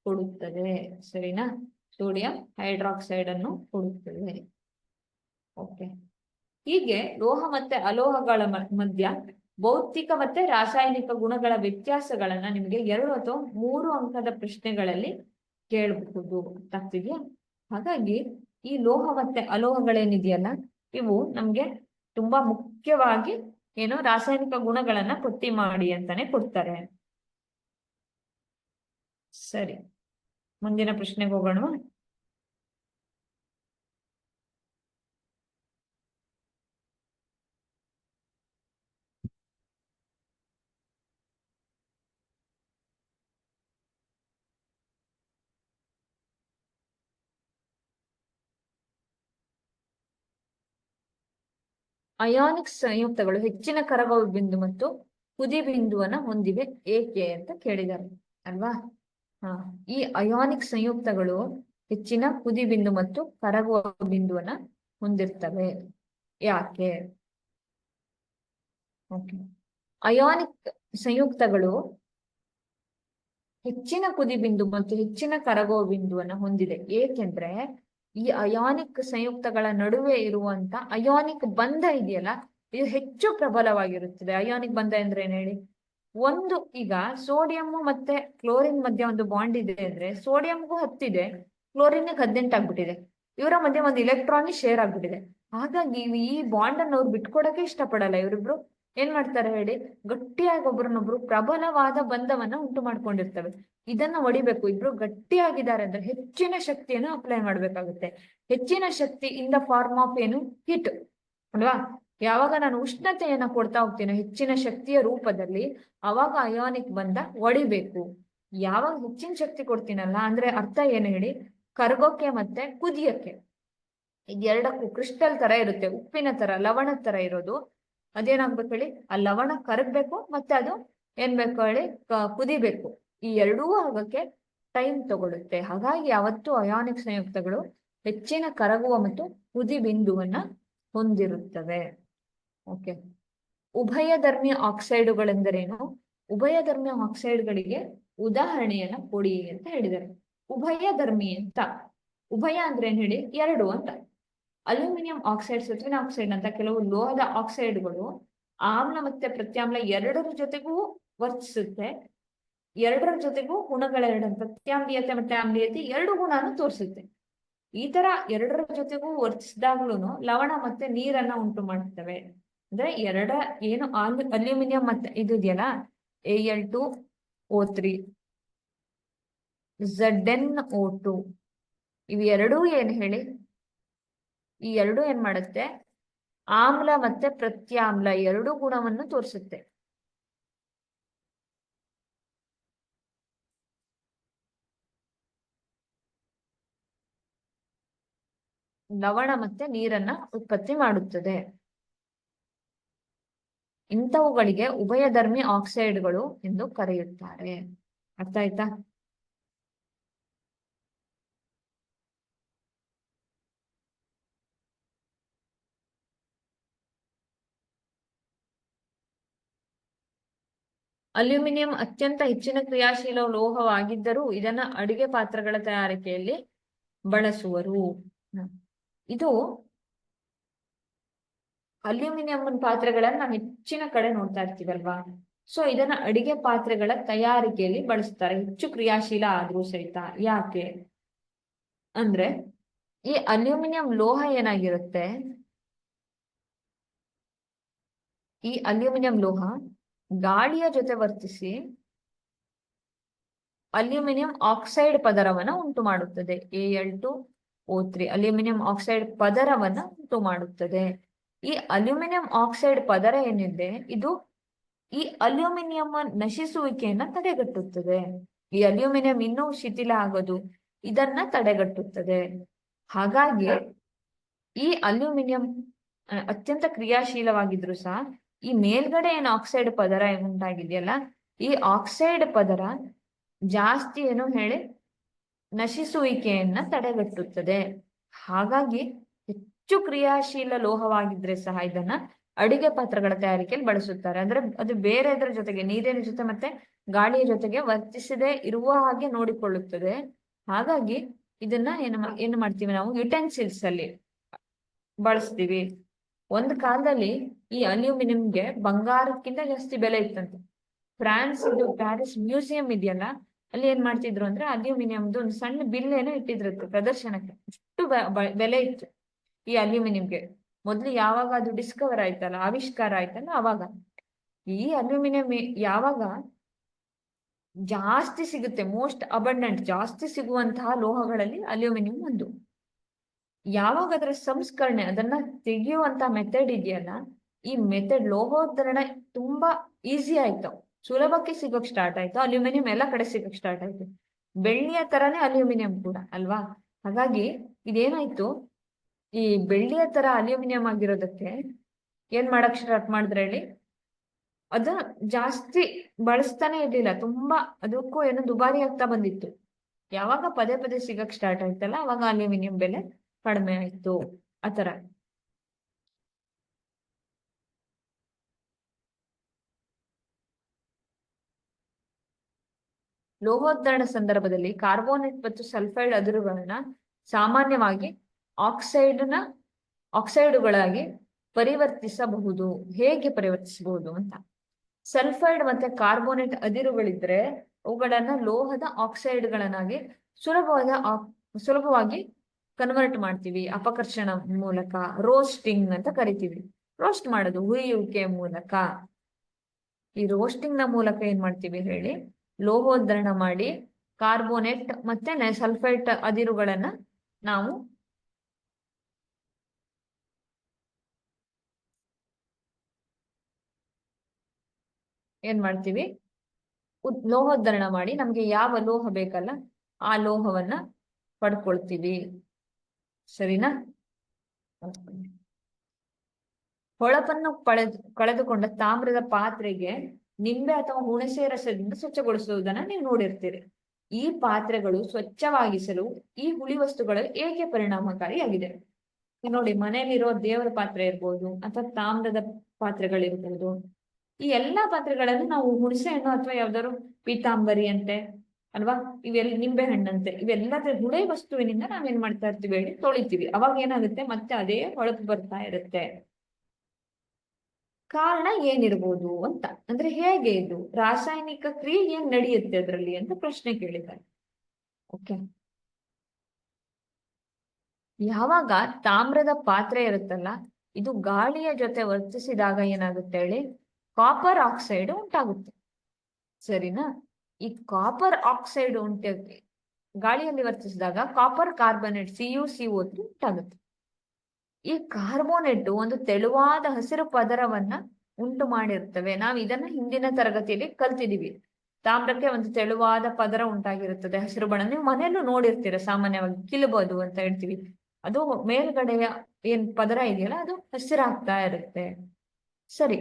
ಕೊಡುತ್ತದೆ. ಸರಿನಾ? ಸೋಡಿಯಂ ಹೈಡ್ರಾಕ್ಸೈಡ್ ಅನ್ನು ಕೊಡುತ್ತದೆ. ಓಕೆ. ಹೀಗೆ ಲೋಹ ಮತ್ತೆ ಅಲೋಹಗಳ ಮಧ್ಯ ಭೌತಿಕ ಮತ್ತೆ ರಾಸಾಯನಿಕ ಗುಣಗಳ ವ್ಯತ್ಯಾಸಗಳನ್ನ ನಿಮಗೆ 2 ಅಥವಾ 3 ಅಂಕದ ಪ್ರಶ್ನೆಗಳಲ್ಲಿ ಕೇಳಬಹುದು. ಆಗ್ತಿದ್ಯಾ? ಹಾಗಾಗಿ ಈ ಲೋಹ ಮತ್ತೆ ಅಲೋಹಗಳೇನಿದೆಯಲ್ಲ ಇವು ನಮ್ಗೆ ತುಂಬಾ ಮುಖ್ಯವಾಗಿ ಏನು ರಾಸಾಯನಿಕ ಗುಣಗಳನ್ನ ಪಟ್ಟಿ ಮಾಡಿ ಅಂತಾನೆ ಕೊಡ್ತಾರೆ. ಸರಿ, ಮುಂದಿನ ಪ್ರಶ್ನೆಗೆ ಹೋಗೋಣ. ಅಯಾನಿಕ್ ಸಂಯುಕ್ತಗಳು ಹೆಚ್ಚಿನ ಕರಗುವ ಬಿಂದು ಮತ್ತು ಕುದಿ ಬಿಂದುವನ್ನ ಹೊಂದಿವೆ ಏಕೆ ಅಂತ ಕೇಳಿದ್ದಾರೆ ಅಲ್ವಾ? ಈ ಅಯಾನಿಕ್ ಸಂಯುಕ್ತಗಳು ಹೆಚ್ಚಿನ ಕುದಿ ಬಿಂದು ಮತ್ತು ಕರಗುವ ಬಿಂದುವನ್ನ ಹೊಂದಿರ್ತವೆ. ಯಾಕೆ? ಓಕೆ. ಅಯಾನಿಕ್ ಸಂಯುಕ್ತಗಳು ಹೆಚ್ಚಿನ ಕುದಿ ಬಿಂದು ಮತ್ತು ಹೆಚ್ಚಿನ ಕರಗುವ ಬಿಂದುವನ್ನ ಹೊಂದಿದೆ ಏಕೆಂದ್ರೆ ಈ ಅಯಾನಿಕ್ ಸಂಯುಕ್ತಗಳ ನಡುವೆ ಇರುವಂತ ಅಯಾನಿಕ್ ಬಂಧ ಇದೆಯಲ್ಲ ಇದು ಹೆಚ್ಚು ಪ್ರಬಲವಾಗಿರುತ್ತದೆ. ಅಯಾನಿಕ್ ಬಂಧ ಅಂದ್ರೆ ಏನ್ ಹೇಳಿ, ಒಂದು ಈಗ ಸೋಡಿಯಂ ಮತ್ತೆ ಕ್ಲೋರಿನ್ ಮಧ್ಯೆ ಒಂದು ಬಾಂಡ್ ಇದೆ ಅಂದ್ರೆ ಸೋಡಿಯಂಗೂ 10 ಇದೆ, ಕ್ಲೋರಿನ್ 18 ಆಗ್ಬಿಟ್ಟಿದೆ. ಇವರ ಮಧ್ಯೆ ಒಂದು ಇಲೆಕ್ಟ್ರಾನ್ ಶೇರ್ ಆಗ್ಬಿಟ್ಟಿದೆ. ಹಾಗಾಗಿ ಈ ಬಾಂಡ್ ಅನ್ನು ಅವ್ರು ಬಿಟ್ಕೊಡಕ್ಕೆ ಇಷ್ಟಪಡಲ್ಲ. ಇವರಿಬ್ರು ಏನ್ ಮಾಡ್ತಾರೆ ಹೇಳಿ, ಗಟ್ಟಿಯಾಗಿ ಒಬ್ರನ್ನೊಬ್ರು ಪ್ರಬಲವಾದ ಬಂಧವನ್ನ ಉಂಟು ಮಾಡ್ಕೊಂಡಿರ್ತವೆ. ಇದನ್ನ ಹೊಡಿಬೇಕು. ಇಬ್ರು ಗಟ್ಟಿಯಾಗಿದ್ದಾರೆ ಅಂದ್ರೆ ಹೆಚ್ಚಿನ ಶಕ್ತಿಯನ್ನು ಅಪ್ಲೈ ಮಾಡ್ಬೇಕಾಗುತ್ತೆ. ಹೆಚ್ಚಿನ ಶಕ್ತಿ ಇನ್ ದ ಫಾರ್ಮ್ ಆಫ್ ಏನು, ಹಿಟ್ ಅಲ್ವಾ? ಯಾವಾಗ ನಾನು ಉಷ್ಣತೆಯನ್ನ ಕೊಡ್ತಾ ಹೋಗ್ತೀನಿ ಹೆಚ್ಚಿನ ಶಕ್ತಿಯ ರೂಪದಲ್ಲಿ, ಅವಾಗ ಅಯಾನಿಕ್ ಬಂಧ ಹೊಡಿಬೇಕು. ಯಾವಾಗ ಹೆಚ್ಚಿನ ಶಕ್ತಿ ಕೊಡ್ತೀನಲ್ಲ ಅಂದ್ರೆ ಅರ್ಥ ಏನು ಹೇಳಿ, ಕರ್ಗೋಕೆ ಮತ್ತೆ ಕುದಿಯಕ್ಕೆ. ಇದೆರಡಕ್ಕೂ ಕ್ರಿಸ್ಟಲ್ ತರ ಇರುತ್ತೆ, ಉಪ್ಪಿನ ತರ ಲವಣದ ತರ ಇರೋದು. ಅದೇನಾಗ್ಬೇಕು ಹೇಳಿ, ಆ ಲವಣ ಕರಗ್ಬೇಕು ಮತ್ತೆ ಅದು ಏನ್ ಬೇಕು ಹೇಳಿ, ಕುದಿಬೇಕು. ಈ ಎರಡೂ ಆಗಕ್ಕೆ ಟೈಮ್ ತಗೊಳುತ್ತೆ. ಹಾಗಾಗಿ ಯಾವತ್ತೂ ಅಯಾನಿಕ್ ಸಂಯುಕ್ತಗಳು ಹೆಚ್ಚಿನ ಕರಗುವ ಮತ್ತು ಕುದಿ ಬಿಂದುವನ್ನ ಹೊಂದಿರುತ್ತವೆ. ಓಕೆ. ಉಭಯಧರ್ಮಿ ಆಕ್ಸೈಡುಗಳೆಂದರೇನು? ಉಭಯಧರ್ಮಿ ಆಕ್ಸೈಡ್ಗಳಿಗೆ ಉದಾಹರಣೆಯನ್ನ ಕೊಡಿ ಅಂತ ಹೇಳಿದ್ದಾರೆ. ಉಭಯಧರ್ಮಿ ಅಂತ. ಉಭಯ ಅಂದ್ರೆ ಏನ್ ಹೇಳಿ, ಎರಡು ಅಂತ. ಅಲ್ಯೂಮಿನಿಯಂ ಆಕ್ಸೈಡ್, ಸತುವಿನ ಆಕ್ಸೈಡ್ ಅಂತ ಕೆಲವು ಲೋಹದ ಆಕ್ಸೈಡ್ಗಳು ಆಮ್ಲ ಮತ್ತೆ ಪ್ರತ್ಯಾಮ್ಲ ಎರಡರ ಜೊತೆಗೂ ವರ್ತಿಸುತ್ತೆ. ಎರಡರ ಜೊತೆಗೂ ಗುಣಗಳೆರಡು, ಪ್ರತ್ಯಾಮ್ಲೀಯತೆ ಮತ್ತೆ ಆಮ್ಲೀಯತೆ ಎರಡು ಗುಣನ ತೋರಿಸುತ್ತೆ. ಈ ತರ ಎರಡರ ಜೊತೆಗೂ ವರ್ತಿಸಿದಾಗ್ಲೂ ಲವಣ ಮತ್ತೆ ನೀರನ್ನ ಉಂಟು ಮಾಡ್ತವೆ. ಅಂದ್ರೆ ಏನು ಅಲ್ಯೂಮಿನಿಯಂ ಮತ್ತೆ ಇದು ಇದೆಯಲ್ಲ, Al2O3, ZnO2, ಇವು ಎರಡೂ ಏನ್ ಹೇಳಿ, ಈ ಎರಡು ಏನ್ ಮಾಡುತ್ತೆ, ಆಮ್ಲ ಮತ್ತೆ ಪ್ರತ್ಯಾಮ್ಲ ಎರಡು ಗುಣವನ್ನು ತೋರಿಸುತ್ತೆ. ಲವಣ ಮತ್ತೆ ನೀರನ್ನ ಉತ್ಪತ್ತಿ ಮಾಡುತ್ತದೆ. ಇಂಥವುಗಳಿಗೆ ಉಭಯಧರ್ಮಿ ಆಕ್ಸೈಡ್ಗಳು ಎಂದು ಕರೆಯುತ್ತಾರೆ. ಅರ್ಥ ಆಯ್ತಾ? ಅಲ್ಯೂಮಿನಿಯಂ ಅತ್ಯಂತ ಹೆಚ್ಚಿನ ಕ್ರಿಯಾಶೀಲ ಲೋಹವಾಗಿದ್ದರೂ ಇದನ್ನ ಅಡಿಗೆ ಪಾತ್ರಗಳ ತಯಾರಿಕೆಯಲ್ಲಿ ಬಳಸುವರು. ಇದು ಅಲ್ಯೂಮಿನಿಯಂ ಪಾತ್ರೆಗಳನ್ನ ನಾವು ಹೆಚ್ಚಿನ ಕಡೆ ನೋಡ್ತಾ ಇರ್ತೀವಲ್ವಾ. ಸೊ ಇದನ್ನ ಅಡಿಗೆ ಪಾತ್ರೆಗಳ ತಯಾರಿಕೆಯಲ್ಲಿ ಬಳಸ್ತಾರೆ, ಹೆಚ್ಚು ಕ್ರಿಯಾಶೀಲ ಆದ್ರೂ ಸಹಿತ. ಯಾಕೆ ಅಂದ್ರೆ ಈ ಅಲ್ಯೂಮಿನಿಯಂ ಲೋಹ ಏನಾಗಿರುತ್ತೆ, ಈ ಅಲ್ಯೂಮಿನಿಯಂ ಲೋಹ ಗಾಳಿಯ ಜೊತೆ ವರ್ತಿಸಿ ಅಲ್ಯೂಮಿನಿಯಂ ಆಕ್ಸೈಡ್ ಪದರವನ್ನ ಉಂಟು ಮಾಡುತ್ತದೆ. Al2O3 ಅಲ್ಯೂಮಿನಿಯಂ ಆಕ್ಸೈಡ್ ಪದರವನ್ನ ಉಂಟು ಮಾಡುತ್ತದೆ. ಈ ಅಲ್ಯೂಮಿನಿಯಂ ಆಕ್ಸೈಡ್ ಪದರ ಏನಿದೆ, ಇದು ಈ ಅಲ್ಯೂಮಿನಿಯಂ ನಶಿಸುವಿಕೆಯನ್ನ ತಡೆಗಟ್ಟುತ್ತದೆ. ಈ ಅಲ್ಯೂಮಿನಿಯಂ ಇನ್ನೂ ಶಿಥಿಲ ಆಗೋದು ಇದನ್ನ ತಡೆಗಟ್ಟುತ್ತದೆ. ಹಾಗಾಗಿ ಈ ಅಲ್ಯೂಮಿನಿಯಂ ಅತ್ಯಂತ ಕ್ರಿಯಾಶೀಲವಾಗಿದ್ರು ಸಹ ಈ ಮೇಲ್ಗಡೆ ಏನು ಆಕ್ಸೈಡ್ ಪದರ ಉಂಟಾಗಿದೆಯಲ್ಲ, ಈ ಆಕ್ಸೈಡ್ ಪದರ ಜಾಸ್ತಿ ಏನು ಹೇಳಿ ನಶಿಸುವಿಕೆಯನ್ನ ತಡೆಗಟ್ಟುತ್ತದೆ. ಹಾಗಾಗಿ ಹೆಚ್ಚು ಕ್ರಿಯಾಶೀಲ ಲೋಹವಾಗಿದ್ರೆ ಸಹ ಇದನ್ನ ಅಡಿಗೆ ಪಾತ್ರಗಳ ತಯಾರಿಕೆಯಲ್ಲಿ ಬಳಸುತ್ತಾರೆ. ಅಂದ್ರೆ ಅದು ಬೇರೆದ್ರ ಜೊತೆಗೆ, ನೀರಿನ ಜೊತೆ ಮತ್ತೆ ಗಾಳಿಯ ಜೊತೆಗೆ ವರ್ತಿಸದೆ ಇರುವ ಹಾಗೆ ನೋಡಿಕೊಳ್ಳುತ್ತದೆ. ಹಾಗಾಗಿ ಇದನ್ನ ಏನು ಮಾಡ್ತೀವಿ ನಾವು, ಯುಟೆನ್ಸಿಲ್ಸ್ ಅಲ್ಲಿ ಬಳಸ್ತೀವಿ. ಒಂದು ಕಾಲದಲ್ಲಿ ಈ ಅಲ್ಯೂಮಿನಿಯಂಗೆ ಬಂಗಾರಕ್ಕಿಂತ ಜಾಸ್ತಿ ಬೆಲೆ ಇತ್ತಂತೆ. ಫ್ರಾನ್ಸ್ ಇದು ಪ್ಯಾರಿಸ್ ಮ್ಯೂಸಿಯಂ ಇದೆಯಲ್ಲ, ಅಲ್ಲಿ ಏನ್ ಮಾಡ್ತಿದ್ರು ಅಂದ್ರೆ ಅಲ್ಯೂಮಿನಿಯಂದು ಒಂದು ಸಣ್ಣ ಬಿಲ್ ಏನೋ ಇಟ್ಟಿದ್ರತ್ತೆ ಪ್ರದರ್ಶನಕ್ಕೆ. ಅಷ್ಟು ಬೆಲೆ ಇತ್ತು ಈ ಅಲ್ಯೂಮಿನಿಯಂಗೆ. ಮೊದ್ಲು ಯಾವಾಗ ಅದು ಡಿಸ್ಕವರ್ ಆಯ್ತಲ್ಲ, ಆವಿಷ್ಕಾರ ಆಯ್ತಲ್ಲ, ಅವಾಗ ಈ ಅಲ್ಯೂಮಿನಿಯಂ ಯಾವಾಗ ಜಾಸ್ತಿ ಸಿಗುತ್ತೆ, ಮೋಸ್ಟ್ ಅಬಂಡೆಂಟ್ ಜಾಸ್ತಿ ಸಿಗುವಂತಹ ಲೋಹಗಳಲ್ಲಿ ಅಲ್ಯೂಮಿನಿಯಂ ಒಂದು. ಯಾವಾಗ ಅದರ ಸಂಸ್ಕರಣೆ, ಅದನ್ನ ತೆಗೆಯುವಂತ ಮೆಥಡ್ ಇದೆಯಲ್ಲ, ಈ ಮೆಥಡ್ ಲೋಹೋದ್ಧರಣ ತುಂಬಾ ಈಸಿ ಆಯ್ತು, ಸುಲಭಕ್ಕೆ ಸಿಗೋಕ್ ಸ್ಟಾರ್ಟ್ ಆಯ್ತು. ಅಲ್ಯೂಮಿನಿಯಂ ಎಲ್ಲ ಕಡೆ ಸಿಗೋಕ್ ಸ್ಟಾರ್ಟ್ ಆಯ್ತು. ಬೆಳ್ಳಿಯ ತರನೇ ಅಲ್ಯೂಮಿನಿಯಂ ಕೂಡ ಅಲ್ವಾ. ಹಾಗಾಗಿ ಇದೇನಾಯ್ತು, ಈ ಬೆಳ್ಳಿಯ ತರ ಅಲ್ಯೂಮಿನಿಯಂ ಆಗಿರೋದಕ್ಕೆ ಏನ್ ಮಾಡಕ್ ಸ್ಟಾರ್ಟ್ ಮಾಡಿದ್ರೆ ಹೇಳಿ, ಅದು ಜಾಸ್ತಿ ಬಳಸ್ತಾನೆ ಇರ್ಲಿಲ್ಲ, ತುಂಬಾ ಅದಕ್ಕೂ ಏನೋ ದುಬಾರಿ ಆಗ್ತಾ ಬಂದಿತ್ತು. ಯಾವಾಗ ಪದೇ ಪದೇ ಸಿಗಕ್ ಸ್ಟಾರ್ಟ್ ಆಯ್ತಲ್ಲ, ಅವಾಗ ಅಲ್ಯೂಮಿನಿಯಂ ಬೆಲೆ ಕಡಿಮೆ ಆಯ್ತು. ಆತರ ಲೋಹೋದ್ಧರಣ ಸಂದರ್ಭದಲ್ಲಿ ಕಾರ್ಬೋನೇಟ್ ಮತ್ತು ಸಲ್ಫೈಡ್ ಅದಿರುಗಳನ್ನ ಸಾಮಾನ್ಯವಾಗಿ ಆಕ್ಸೈಡುಗಳಾಗಿ ಪರಿವರ್ತಿಸಬಹುದು. ಹೇಗೆ ಪರಿವರ್ತಿಸಬಹುದು ಅಂತ, ಸಲ್ಫೈಡ್ ಮತ್ತೆ ಕಾರ್ಬೋನೇಟ್ ಅದಿರುಗಳಿದ್ರೆ ಅವುಗಳನ್ನ ಲೋಹದ ಆಕ್ಸೈಡ್ಗಳನ್ನಾಗಿ ಸುಲಭವಾಗಿ ಕನ್ವರ್ಟ್ ಮಾಡ್ತೀವಿ ಅಪಕರ್ಷಣ ಮೂಲಕ. ರೋಸ್ಟಿಂಗ್ ಅಂತ ಕರಿತೀವಿ. ರೋಸ್ಟ್ ಮಾಡೋದು ಹುರಿಯುವಿಕೆ ಮೂಲಕ. ಈ ರೋಸ್ಟಿಂಗ್ ನ ಮೂಲಕ ಏನ್ ಮಾಡ್ತೀವಿ ಹೇಳಿ, ಲೋಹೋದ್ಧರಣ ಮಾಡಿ ಕಾರ್ಬೋನೇಟ್ ಮತ್ತೆ ಸಲ್ಫೈಡ್ ಅದಿರುಗಳನ್ನ ನಾವು ಏನ್ ಮಾಡ್ತೀವಿ, ಲೋಹೋದ್ಧರಣ ಮಾಡಿ ನಮ್ಗೆ ಯಾವ ಲೋಹ ಬೇಕಲ್ಲ ಆ ಲೋಹವನ್ನ ಪಡ್ಕೊಳ್ತೀವಿ. ಸರಿನಾ? ಹೊಳಪನ್ನು ಕಳೆದುಕೊಂಡ ತಾಮ್ರದ ಪಾತ್ರೆಗೆ ನಿಂಬೆ ಅಥವಾ ಹುಣಸೆ ರಸದಿಂದ ಸ್ವಚ್ಛಗೊಳಿಸುವುದನ್ನ ನೀವು ನೋಡಿರ್ತೀರಿ. ಈ ಪಾತ್ರೆಗಳು ಸ್ವಚ್ಛವಾಗಿಸಲು ಈ ಹುಳಿ ವಸ್ತುಗಳು ಏಕೆ ಪರಿಣಾಮಕಾರಿಯಾಗಿದೆ? ನೋಡಿ, ಮನೆಯಲ್ಲಿರೋ ದೇವರ ಪಾತ್ರೆ ಇರ್ಬೋದು ಅಥವಾ ತಾಮ್ರದ ಪಾತ್ರೆಗಳಿರ್ಬೋದು, ಈ ಎಲ್ಲಾ ಪಾತ್ರೆಗಳನ್ನು ನಾವು ಹುಣಸೆ ಹಣ್ಣು ಅಥವಾ ಯಾವ್ದಾದ್ರು ಪೀತಾಂಬರಿ ಅಂತೆ ಅಲ್ವಾ? ಇವೆಲ್ಲ ನಿಂಬೆ ಹಣ್ಣಂತೆ ಇವೆಲ್ಲದ ಹುಳಿ ವಸ್ತುವಿನಿಂದ ನಾವೇನ್ ಮಾಡ್ತಾ ಇರ್ತೀವಿ ಹೇಳಿ, ತೊಳಿತೀವಿ. ಅವಾಗ ಏನಾಗುತ್ತೆ, ಮತ್ತೆ ಅದೇ ಹೊಳಪು ಬರ್ತಾ ಇರುತ್ತೆ. ಕಾರಣ ಏನಿರ್ಬೋದು ಅಂತ, ಅಂದ್ರೆ ಹೇಗೆ ಇದು ರಾಸಾಯನಿಕ ಕ್ರಿಯೆ ಏನ್ ನಡೆಯುತ್ತೆ ಅದರಲ್ಲಿ ಅಂತ ಪ್ರಶ್ನೆ ಕೇಳಿದ್ದಾರೆ. ಓಕೆ, ಯಾವಾಗ ತಾಮ್ರದ ಪಾತ್ರೆ ಇರುತ್ತಲ್ಲ, ಇದು ಗಾಳಿಯ ಜೊತೆ ವರ್ತಿಸಿದಾಗ ಏನಾಗುತ್ತೆ ಹೇಳಿ, ಕಾಪರ್ ಆಕ್ಸೈಡ್ ಉಂಟಾಗುತ್ತೆ. ಸರಿನಾ? ಈ ಕಾಪರ್ ಆಕ್ಸೈಡ್ ಗಾಳಿಯಲ್ಲಿ ವರ್ತಿಸಿದಾಗ ಕಾಪರ್ ಕಾರ್ಬನೇಟ್ CuCO3 ಉಂಟಾಗುತ್ತೆ. ಈ ಕಾರ್ಬೋನೇಟ್ ಒಂದು ತೆಳುವಾದ ಹಸಿರು ಪದರವನ್ನ ಉಂಟು ಮಾಡಿರುತ್ತವೆ. ನಾವು ಇದನ್ನ ಹಿಂದಿನ ತರಗತಿಯಲ್ಲಿ ಕಲ್ತಿದೀವಿ. ತಾಮ್ರಕ್ಕೆ ಒಂದು ತೆಳುವಾದ ಪದರ ಉಂಟಾಗಿರುತ್ತದೆ, ಹಸಿರು ಬಣ್ಣ. ನೀವು ಮನೆಯಲ್ಲೂ ನೋಡಿರ್ತೀರ, ಸಾಮಾನ್ಯವಾಗಿ ಕಿಲುಬೋದು ಅಂತ ಹೇಳ್ತೀವಿ. ಅದು ಮೇಲ್ಗಡೆಯ ಏನ್ ಪದರ ಇದೆಯಲ್ಲ, ಅದು ಹಸಿರಾಗ್ತಾ ಇರುತ್ತೆ. ಸರಿ,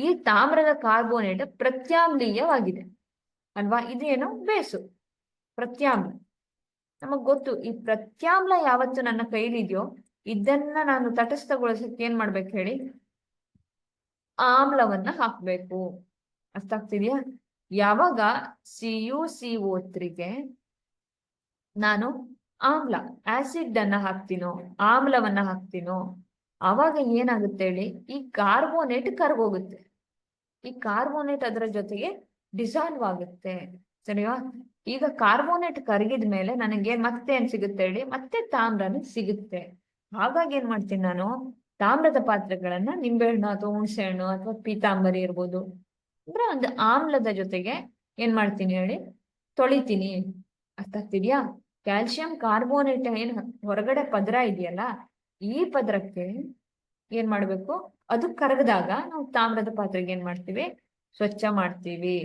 ಈ ತಾಮ್ರದ ಕಾರ್ಬೋನೇಟ್ ಪ್ರತ್ಯಾಮ್ಲೀಯವಾಗಿದೆ ಅಲ್ವಾ? ಇದೇನು ಬೇಸು, ಪ್ರತ್ಯಾಮ್ಲ. ನಮಗ್ ಗೊತ್ತು, ಈ ಪ್ರತ್ಯಾಮ್ಲ ಯಾವತ್ತು ನನ್ನ ಕೈಲಿದೆಯೋ ಇದನ್ನ ನಾನು ತಟಸ್ಥಗೊಳಿಸಕ್ಕೆ ಏನ್ ಮಾಡ್ಬೇಕು ಹೇಳಿ, ಆಮ್ಲವನ್ನ ಹಾಕ್ಬೇಕು. ಅರ್ಥ ಆಗ್ತಿದ್ಯಾ? ಯಾವಾಗ CuCO3ಗೆ ನಾನು ಆಮ್ಲ ಆಸಿಡ್ ಅನ್ನ ಹಾಕ್ತೀನೋ, ಆಮ್ಲವನ್ನ ಹಾಕ್ತೀನೋ, ಅವಾಗ ಏನಾಗುತ್ತೆ ಹೇಳಿ, ಈ ಕಾರ್ಬೋನೇಟ್ ಕರ್ಗೋಗುತ್ತೆ. ಈ ಕಾರ್ಬೋನೇಟ್ ಅದರ ಜೊತೆಗೆ ಡಿಸಾಲ್ವ್ ಆಗುತ್ತೆ. ಸರಿವಾ? ಈಗ ಕಾರ್ಬೋನೇಟ್ ಕರಗಿದ ಮೇಲೆ ನನಗೆ ಮತ್ತೆ ಏನ್ ಸಿಗುತ್ತೆ ಹೇಳಿ, ಮತ್ತೆ ತಾಮ್ರನು ಸಿಗುತ್ತೆ. ಹಾಗಾಗಿ ಏನ್ ಮಾಡ್ತೀನಿ ನಾನು, ತಾಮ್ರದ ಪಾತ್ರೆಗಳನ್ನ ನಿಂಬೆಹಣ್ಣು ಅಥವಾ ಹುಣಸೆ ಹಣ್ಣು ಅಥವಾ ಪೀತಾಂಬರಿ ಇರ್ಬೋದು, ಅಂದ್ರೆ ಒಂದು ಆಮ್ಲದ ಜೊತೆಗೆ ಏನ್ ಮಾಡ್ತೀನಿ ಹೇಳಿ, ತೊಳಿತೀನಿ. ಅರ್ಥ ಆಗ್ತಿದ್ಯಾ? ಕ್ಯಾಲ್ಸಿಯಂ ಕಾರ್ಬೋನೇಟ್ ಏನ್ ಹೊರಗಡೆ ಪದರ ಇದೆಯಲ್ಲ, ಈ ಪದರಕ್ಕೆ ಏನ್ ಮಾಡ್ಬೇಕು, ಅದು ಕರಗದಾಗ ನಾವು ತಾಮ್ರದ ಪಾತ್ರೆಗೆ ಏನ್ ಮಾಡ್ತೀವಿ, ಸ್ವಚ್ಛ ಮಾಡ್ತೀವಿ.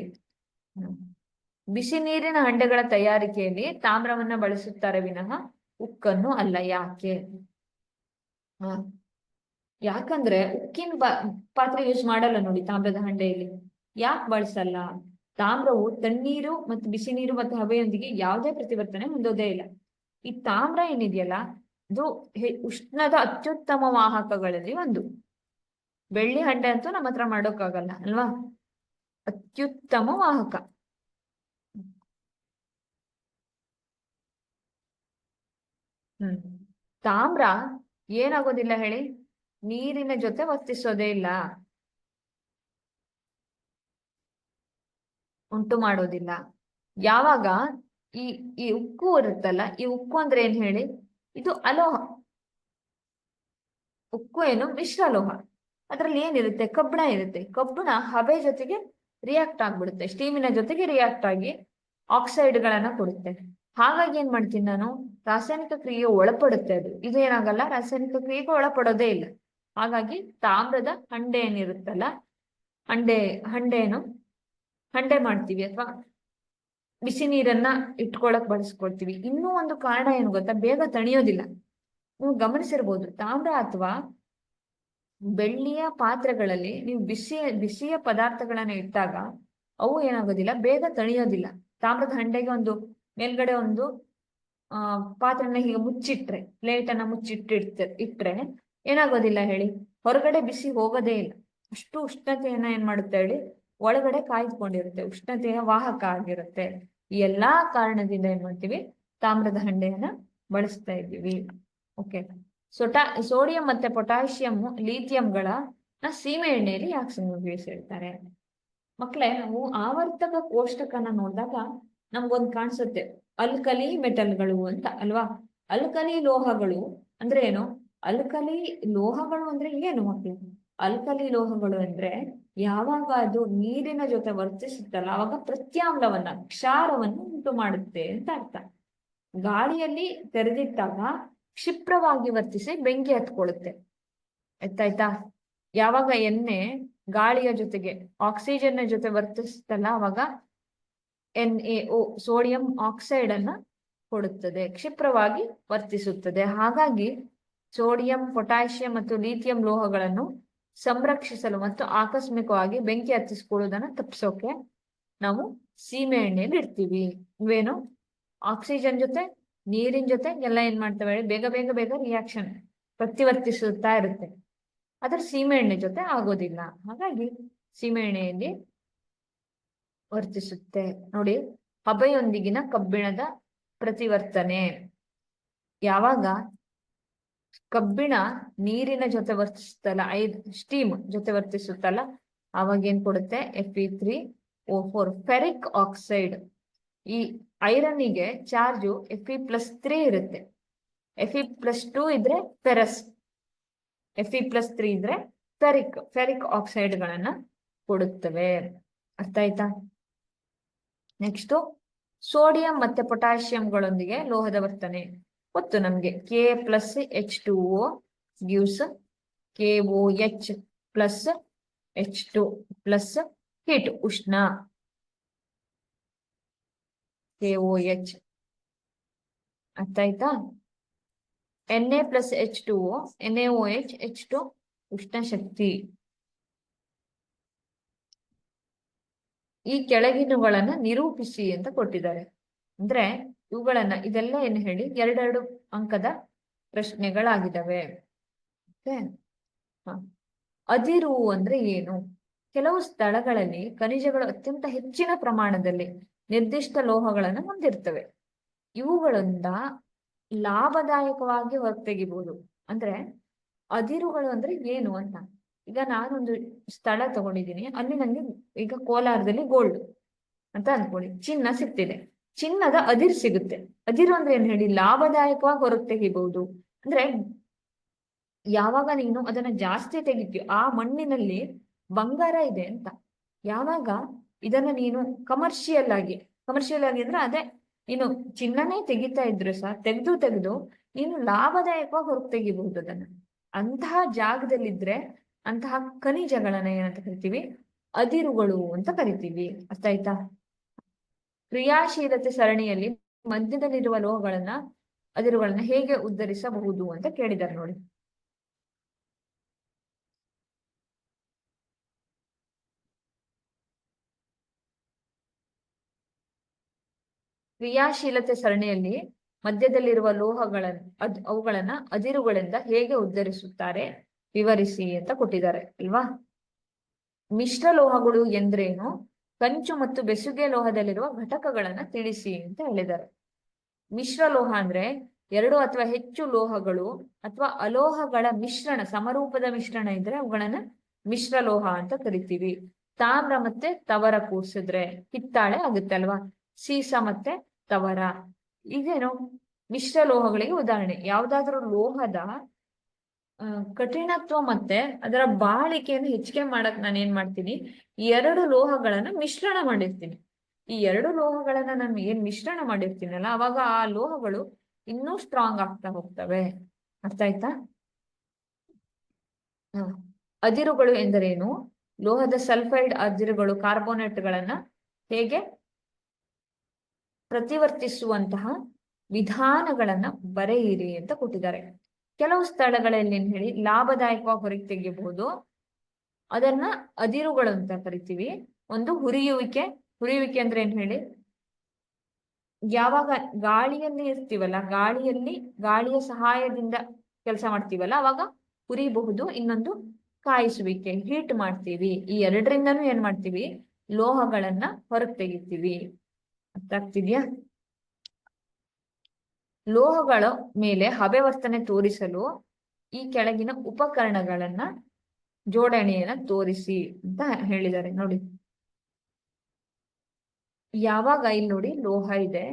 ಬಿಸಿ ನೀರಿನ ಹಂಡೆಗಳ ತಯಾರಿಕೆಯಲ್ಲಿ ತಾಮ್ರವನ್ನ ಬಳಸುತ್ತಾರೆ ವಿನಃ ಉಕ್ಕನ್ನು ಅಲ್ಲ. ಯಾಕೆ? ಯಾಕಂದ್ರೆ ಉಕ್ಕಿನ ಪಾತ್ರೆ ಯೂಸ್ ಮಾಡಲ್ಲ ನೋಡಿ ತಾಮ್ರದ ಹಂಡೆಯಲ್ಲಿ. ಯಾಕೆ ಬಳಸಲ್ಲ? ತಾಮ್ರವು ತಣ್ಣೀರು ಮತ್ತು ಬಿಸಿ ನೀರು ಮತ್ತು ಹಬೆಯೊಂದಿಗೆ ಯಾವುದೇ ಪ್ರತಿವರ್ತನೆ ಹೊಂದೋದೇ ಇಲ್ಲ. ಈ ತಾಮ್ರ ಏನಿದೆಯಲ್ಲ, ಇದು ಉಷ್ಣದ ಅತ್ಯುತ್ತಮ ವಾಹಕಗಳಲ್ಲಿ ಒಂದು. ಬೆಳ್ಳಿ ಹಂಡೆ ಅಂತೂ ನಮ್ಮ ಹತ್ರ ಮಾಡೋಕ್ಕಾಗಲ್ಲ ಅಲ್ವಾ? ಅತ್ಯುತ್ತಮ ವಾಹಕ. ತಾಮ್ರ ಏನಾಗೋದಿಲ್ಲ ಹೇಳಿ, ನೀರಿನ ಜೊತೆ ವರ್ತಿಸೋದೇ ಇಲ್ಲ, ಉಂಟು ಮಾಡೋದಿಲ್ಲ. ಯಾವಾಗ ಈ ಈ ಉಕ್ಕು ಇರುತ್ತಲ್ಲ, ಈ ಉಕ್ಕು ಅಂದ್ರೆ ಏನ್ ಹೇಳಿ, ಇದು ಅಲೋಹ. ಉಕ್ಕು ಏನು ಮಿಶ್ರ ಲೋಹ. ಅದ್ರಲ್ಲಿ ಏನಿರುತ್ತೆ, ಕಬ್ಬಣ ಇರುತ್ತೆ. ಕಬ್ಬಣ ಹಬೆ ಜೊತೆಗೆ ರಿಯಾಕ್ಟ್ ಆಗ್ಬಿಡುತ್ತೆ, ಸ್ಟೀಮಿನ ಜೊತೆಗೆ ರಿಯಾಕ್ಟ್ ಆಗಿ ಆಕ್ಸೈಡ್ ಗಳನ್ನ ಕೊಡುತ್ತೆ. ಹಾಗಾಗಿ ಏನ್ ಮಾಡ್ತೀನಿ ನಾನು, ರಾಸಾಯನಿಕ ಕ್ರಿಯೆಗೆ ಒಳಪಡುತ್ತೆ ಅದು. ಇದು ಏನಾಗಲ್ಲ, ರಾಸಾಯನಿಕ ಕ್ರಿಯೆಗೆ ಒಳಪಡೋದೇ ಇಲ್ಲ. ಹಾಗಾಗಿ ತಾಮ್ರದ ಹಂಡೆ ಏನಿರುತ್ತಲ್ಲ, ಹಂಡೆ ಮಾಡ್ತೀವಿ ಅಥವಾ ಬಿಸಿ ನೀರನ್ನ ಇಟ್ಕೊಳಕ್ ಬಳಸ್ಕೊಳ್ತೀವಿ. ಇನ್ನೂ ಒಂದು ಕಾರಣ ಏನು ಗೊತ್ತಾ, ಬೇಗ ತಣಿಯೋದಿಲ್ಲ. ನೀವು ಗಮನಿಸಿರ್ಬೋದು, ತಾಮ್ರ ಅಥವಾ ಬೆಳ್ಳಿಯ ಪಾತ್ರೆಗಳಲ್ಲಿ ನೀವು ಬಿಸಿಯ ಪದಾರ್ಥಗಳನ್ನ ಇಟ್ಟಾಗ ಅವು ಏನಾಗೋದಿಲ್ಲ, ಬೇಗ ತಣಿಯೋದಿಲ್ಲ. ತಾಮ್ರದ ಹಂಡೆಗೆ ಒಂದು ಮೇಲ್ಗಡೆ ಒಂದು ಪಾತ್ರೆನ ಹೀಗೆ ಮುಚ್ಚಿಟ್ರೆ, ಪ್ಲೇಟ್ ಅನ್ನ ಇಟ್ರೆ ಏನಾಗೋದಿಲ್ಲ ಹೇಳಿ, ಹೊರಗಡೆ ಬಿಸಿ ಹೋಗೋದೇ ಇಲ್ಲ. ಅಷ್ಟು ಉಷ್ಣತೆಯನ್ನ ಏನ್ ಮಾಡುತ್ತೆ ಹೇಳಿ, ಒಳಗಡೆ ಕಾಯ್ದುಕೊಂಡಿರುತ್ತೆ, ಉಷ್ಣತೆಯ ವಾಹಕ ಆಗಿರುತ್ತೆ. ಈ ಎಲ್ಲಾ ಕಾರಣದಿಂದ ಏನ್ ಮಾಡ್ತೀವಿ, ತಾಮ್ರದ ಹಂಡೆಯನ್ನ ಬಳಸ್ತಾ ಇದ್ದೀವಿ. ಓಕೆ, ಸೋಡಿಯಂ ಮತ್ತೆ ಪೊಟ್ಯಾಷಿಯಂ ಲೀಥಿಯಂಗಳನ್ನ ಸೀಮೆ ಎಣ್ಣೆಯಲ್ಲಿ ಯಾಕೆ ಉಪಯೋಗಿಸಿರ್ತಾರೆ? ಮಕ್ಕಳೇ, ನಾವು ಆವರ್ತಕ ಕೋಷ್ಟಕನ ನೋಡಿದಾಗ ನಮ್ಗೊಂದು ಕಾಣಿಸುತ್ತೆ, ಅಲ್ಕಲಿ ಮೆಟಲ್ಗಳು ಅಂತ ಅಲ್ವಾ? ಅಲ್ಕಲಿ ಲೋಹಗಳು ಅಂದ್ರೆ ಏನು? ಅಲ್ಕಲಿ ಲೋಹಗಳು ಅಂದ್ರೆ ಏನು ಮಕ್ಕಳು? ಅಲ್ಕಲಿ ಲೋಹಗಳು ಅಂದ್ರೆ ಯಾವಾಗ ಅದು ನೀರಿನ ಜೊತೆ ವರ್ತಿಸುತ್ತಲ್ಲ, ಅವಾಗ ಪ್ರತ್ಯಾಮ್ಲವನ್ನ, ಕ್ಷಾರವನ್ನು ಉಂಟು ಮಾಡುತ್ತೆ ಅಂತ ಅರ್ಥ. ಗಾಳಿಯಲ್ಲಿ ತೆರೆದಿಟ್ಟಾಗ ಕ್ಷಿಪ್ರವಾಗಿ ವರ್ತಿಸಿ ಬೆಂಕಿ ಹತ್ಕೊಳ್ಳುತ್ತೆ. ಆಯ್ತಾ? ಯಾವಾಗ ಎಣ್ಣೆ ಗಾಳಿಯ ಜೊತೆಗೆ ಆಕ್ಸಿಜನ್ ಜೊತೆ ವರ್ತಿಸುತ್ತಲ್ಲ, ಅವಾಗ NaO ಸೋಡಿಯಂ ಆಕ್ಸೈಡ್ ಅನ್ನ ಕೊಡುತ್ತದೆ, ಕ್ಷಿಪ್ರವಾಗಿ ವರ್ತಿಸುತ್ತದೆ. ಹಾಗಾಗಿ ಸೋಡಿಯಂ, ಪೊಟ್ಯಾಷಿಯಂ ಮತ್ತು ಲೀಥಿಯಂ ಲೋಹಗಳನ್ನು ಸಂರಕ್ಷಿಸಲು ಮತ್ತು ಆಕಸ್ಮಿಕವಾಗಿ ಬೆಂಕಿ ಹತ್ತಿಸಿಕೊಳ್ಳುವುದನ್ನ ತಪ್ಪಿಸೋಕೆ ನಾವು ಸೀಮೆ ಎಣ್ಣೆಯಲ್ಲಿ ಇಡ್ತೀವಿ. ಇವೇನು, ಆಕ್ಸಿಜನ್ ಜೊತೆ ನೀರಿನ ಜೊತೆ ಎಲ್ಲ ಏನ್ ಮಾಡ್ತವೆ, ಬೇಗ ಬೇಗ ಬೇಗ ರಿಯಾಕ್ಷನ್ ಪ್ರತಿವರ್ತಿಸುತ್ತಾ ಇರುತ್ತೆ. ಅದ್ರ ಸೀಮೆ ಎಣ್ಣೆ ಜೊತೆ ಆಗೋದಿಲ್ಲ. ಹಾಗಾಗಿ ಸೀಮೆ ಎಣ್ಣೆಯಲ್ಲಿ ವರ್ತಿಸುತ್ತೆ. ನೋಡಿ, ಹಬೆಯೊಂದಿಗಿನ ಕಬ್ಬಿಣದ ಪ್ರತಿವರ್ತನೆ. ಯಾವಾಗ ಕಬ್ಬಿಣ ನೀರಿನ ಜೊತೆ ವರ್ತಿಸುತ್ತಲ್ಲ, ಸ್ಟೀಮ್ ಜೊತೆ ವರ್ತಿಸುತ್ತಲ್ಲ, ಅವಾಗ ಏನ್ ಕೊಡುತ್ತೆ? Fe3O4 ferric oxide. ಈ ಐರನ್ನಿಗೆ ಚಾರ್ಜು Fe+3 ಇರುತ್ತೆ. Fe+2 ಇದ್ರೆ ಫೆರಸ್, Fe+3 ಇದ್ರೆ ಫೆರಿಕ್ ಆಕ್ಸೈಡ್ಗಳನ್ನ ಕೊಡುತ್ತವೆ. ಅರ್ಥ ಆಯ್ತಾ? ನೆಕ್ಸ್ಟ್ ಸೋಡಿಯಂ ಮತ್ತೆ ಪೊಟ್ಯಾಷಿಯಂಗಳೊಂದಿಗೆ ಲೋಹದ ವರ್ತನೆ ಗೊತ್ತು ನಮ್ಗೆ. K+H2O gives KOH+H2 plus heat, ಉಷ್ಣ, KOH. ಅರ್ಥ ಆಯ್ತಾ? Na+H2O, NaOH, H2 ಉಷ್ಣ ಶಕ್ತಿ. ಈ ಕೆಳಗಿನವುಗಳನ್ನ ನಿರೂಪಿಸಿ ಅಂತ ಕೊಟ್ಟಿದ್ದಾರೆ. ಅಂದ್ರೆ ಇದೆಲ್ಲ ಏನು ಹೇಳಿ 2 ಅಂಕದ ಪ್ರಶ್ನೆಗಳಾಗಿದ್ದಾವೆ. ಅದಿರು ಅಂದ್ರೆ ಏನು? ಕೆಲವು ಸ್ಥಳಗಳಲ್ಲಿ ಖನಿಜಗಳು ಅತ್ಯಂತ ಹೆಚ್ಚಿನ ಪ್ರಮಾಣದಲ್ಲಿ ನಿರ್ದಿಷ್ಟ ಲೋಹಗಳನ್ನು ಹೊಂದಿರ್ತವೆ. ಇವುಗಳಿಂದ ಲಾಭದಾಯಕವಾಗಿ ಹೊರತೆಗಿಬಹುದು. ಅಂದ್ರೆ ಅದಿರುಗಳು ಅಂದ್ರೆ ಏನು ಅಂತ. ಈಗ ನಾನೊಂದು ಸ್ಥಳ ತಗೊಂಡಿದ್ದೀನಿ, ಅಲ್ಲಿ ನಂಗೆ ಈಗ ಕೋಲಾರದಲ್ಲಿ ಗೋಲ್ಡ್ ಅಂತ ಅನ್ಕೊಳ್ಳಿ, ಚಿನ್ನ ಸಿಗ್ತಿದೆ, ಚಿನ್ನದ ಅದಿರು ಸಿಗುತ್ತೆ. ಅದಿರು ಅಂದ್ರೆ ಏನ್ ಹೇಳಿ? ಲಾಭದಾಯಕವಾಗಿ ಹೊರಗೆ ತೆಗಿಬಹುದು. ಅಂದ್ರೆ ಯಾವಾಗ ನೀನು ಅದನ್ನ ಜಾಸ್ತಿ ತೆಗಿತೀಯೋ, ಆ ಮಣ್ಣಿನಲ್ಲಿ ಬಂಗಾರ ಇದೆ ಅಂತ. ಯಾವಾಗ ಇದನ್ನ ನೀನು ಕಮರ್ಷಿಯಲ್ ಆಗಿ ಅಂದ್ರೆ ಅದೇ ನೀನು ಚಿನ್ನನೇ ತೆಗಿತಾ ಇದ್ರು ಸಹ ತೆಗೆದು ನೀನು ಲಾಭದಾಯಕವಾಗಿ ಹೊರಗೆ ತೆಗಿಬಹುದು ಅದನ್ನ. ಅಂತಹ ಜಾಗದಲ್ಲಿದ್ರೆ ಅಂತಹ ಖನಿಜಗಳನ್ನ ಏನಂತ ಕರಿತೀವಿ? ಅದಿರುಗಳು ಅಂತ ಕರಿತೀವಿ. ಅರ್ಥ ಆಯ್ತಾ? ಕ್ರಿಯಾಶೀಲತೆ ಸರಣಿಯಲ್ಲಿ ಮಧ್ಯದಲ್ಲಿರುವ ಅದಿರುಗಳನ್ನ ಹೇಗೆ ಉದ್ಧರಿಸಬಹುದು ಅಂತ ಕೇಳಿದ್ದಾರೆ ನೋಡಿ. ಕ್ರಿಯಾಶೀಲತೆ ಸರಣಿಯಲ್ಲಿ ಮಧ್ಯದಲ್ಲಿರುವ ಅವುಗಳನ್ನ ಅದಿರುಗಳಿಂದ ಹೇಗೆ ಉದ್ಧರಿಸುತ್ತಾರೆ ವಿವರಿಸಿ ಅಂತ ಕೊಟ್ಟಿದ್ದಾರೆ ಅಲ್ವಾ? ಮಿಶ್ರ ಲೋಹಗಳು ಎಂದ್ರೇನು? ಕಂಚು ಮತ್ತು ಬೆಸುಗೆ ಲೋಹದಲ್ಲಿರುವ ಘಟಕಗಳನ್ನ ತಿಳಿಸಿ ಅಂತ ಹೇಳಿದ್ದಾರೆ. ಮಿಶ್ರ ಲೋಹ ಅಂದ್ರೆ 2 ಅಥವಾ ಹೆಚ್ಚು ಲೋಹಗಳು ಅಥವಾ ಅಲೋಹಗಳ ಮಿಶ್ರಣ, ಸಮರೂಪದ ಮಿಶ್ರಣ ಇದ್ರೆ ಅವುಗಳನ್ನ ಮಿಶ್ರ ಲೋಹ ಅಂತ ಕರಿತೀವಿ. ತಾಮ್ರ ಮತ್ತೆ ತವರ ಕೂರ್ಸಿದ್ರೆ ಹಿತ್ತಾಳೆ ಆಗುತ್ತೆ ಅಲ್ವಾ? ಸೀಸ ಮತ್ತೆ ತವರ, ಇದೇನು ಮಿಶ್ರ ಲೋಹಗಳಿಗೆ ಉದಾಹರಣೆ. ಯಾವ್ದಾದ್ರು ಲೋಹದ ಕಠಿಣತ್ವ ಮತ್ತೆ ಅದರ ಬಾಳಿಕೆಯನ್ನು ಹೆಚ್ಚಿಗೆ ಮಾಡಕ್ ನಾನು ಏನ್ ಮಾಡ್ತೀನಿ? 2 ಲೋಹಗಳನ್ನ ಮಿಶ್ರಣ ಮಾಡಿರ್ತೀನಿ. ಈ 2 ಲೋಹಗಳನ್ನ ನಾನು ಏನ್ ಮಿಶ್ರಣ ಮಾಡಿರ್ತೀನಲ್ಲ, ಅವಾಗ ಆ ಲೋಹಗಳು ಇನ್ನೂ ಸ್ಟ್ರಾಂಗ್ ಆಗ್ತಾ ಹೋಗ್ತವೆ. ಅರ್ಥ ಆಯ್ತಾ? ಅದಿರುಗಳು ಎಂದರೇನು? ಲೋಹದ ಸಲ್ಫೈಡ್ ಅದಿರುಗಳು ಕಾರ್ಬೋನೇಟ್ಗಳನ್ನ ಹೇಗೆ ಪ್ರತಿವರ್ತಿಸುವಂತಹ ವಿಧಾನಗಳನ್ನ ಬರೆಯಿರಿ ಅಂತ ಕೊಟ್ಟಿದ್ದಾರೆ. ಕೆಲವು ಸ್ಥಳಗಳಲ್ಲಿ ಏನ್ ಹೇಳಿ ಲಾಭದಾಯಕವಾಗಿ ಹೊರಗೆ ತೆಗೆಯಬಹುದು, ಅದನ್ನ ಅದಿರುಗಳು ಅಂತ ಕರಿತೀವಿ. ಒಂದು ಹುರಿಯುವಿಕೆ ಅಂದ್ರೆ ಏನ್ ಹೇಳಿ? ಯಾವಾಗ ಗಾಳಿಯಲ್ಲಿ ಇರ್ತೀವಲ್ಲ, ಗಾಳಿಯ ಸಹಾಯದಿಂದ ಕೆಲಸ ಮಾಡ್ತೀವಲ್ಲ, ಅವಾಗ ಹುರಿಬಹುದು. ಇನ್ನೊಂದು ಕಾಯಿಸುವಿಕೆ, ಹೀಟ್ ಮಾಡ್ತೀವಿ. ಈ 2ರಿಂದನೂ ಏನ್ ಮಾಡ್ತೀವಿ? ಲೋಹಗಳನ್ನ ಹೊರಗೆ ತೆಗಿತೀವಿ. ಅರ್ಥ ಆಗ್ತಿದ್ಯಾ? ಲೋಹಗಳ ಮೇಲೆ ಹಬೆ ವರ್ತನೆ ತೋರಿಸಲು ಈ ಕೆಳಗಿನ ಉಪಕರಣಗಳನ್ನ ಜೋಡಣೆಯನ್ನ ತೋರಿಸಿ ಅಂತ ಹೇಳಿದ್ದಾರೆ ನೋಡಿ. ಯಾವಾಗ ಇಲ್ಲಿ ನೋಡಿ ಲೋಹ ಇದೆ,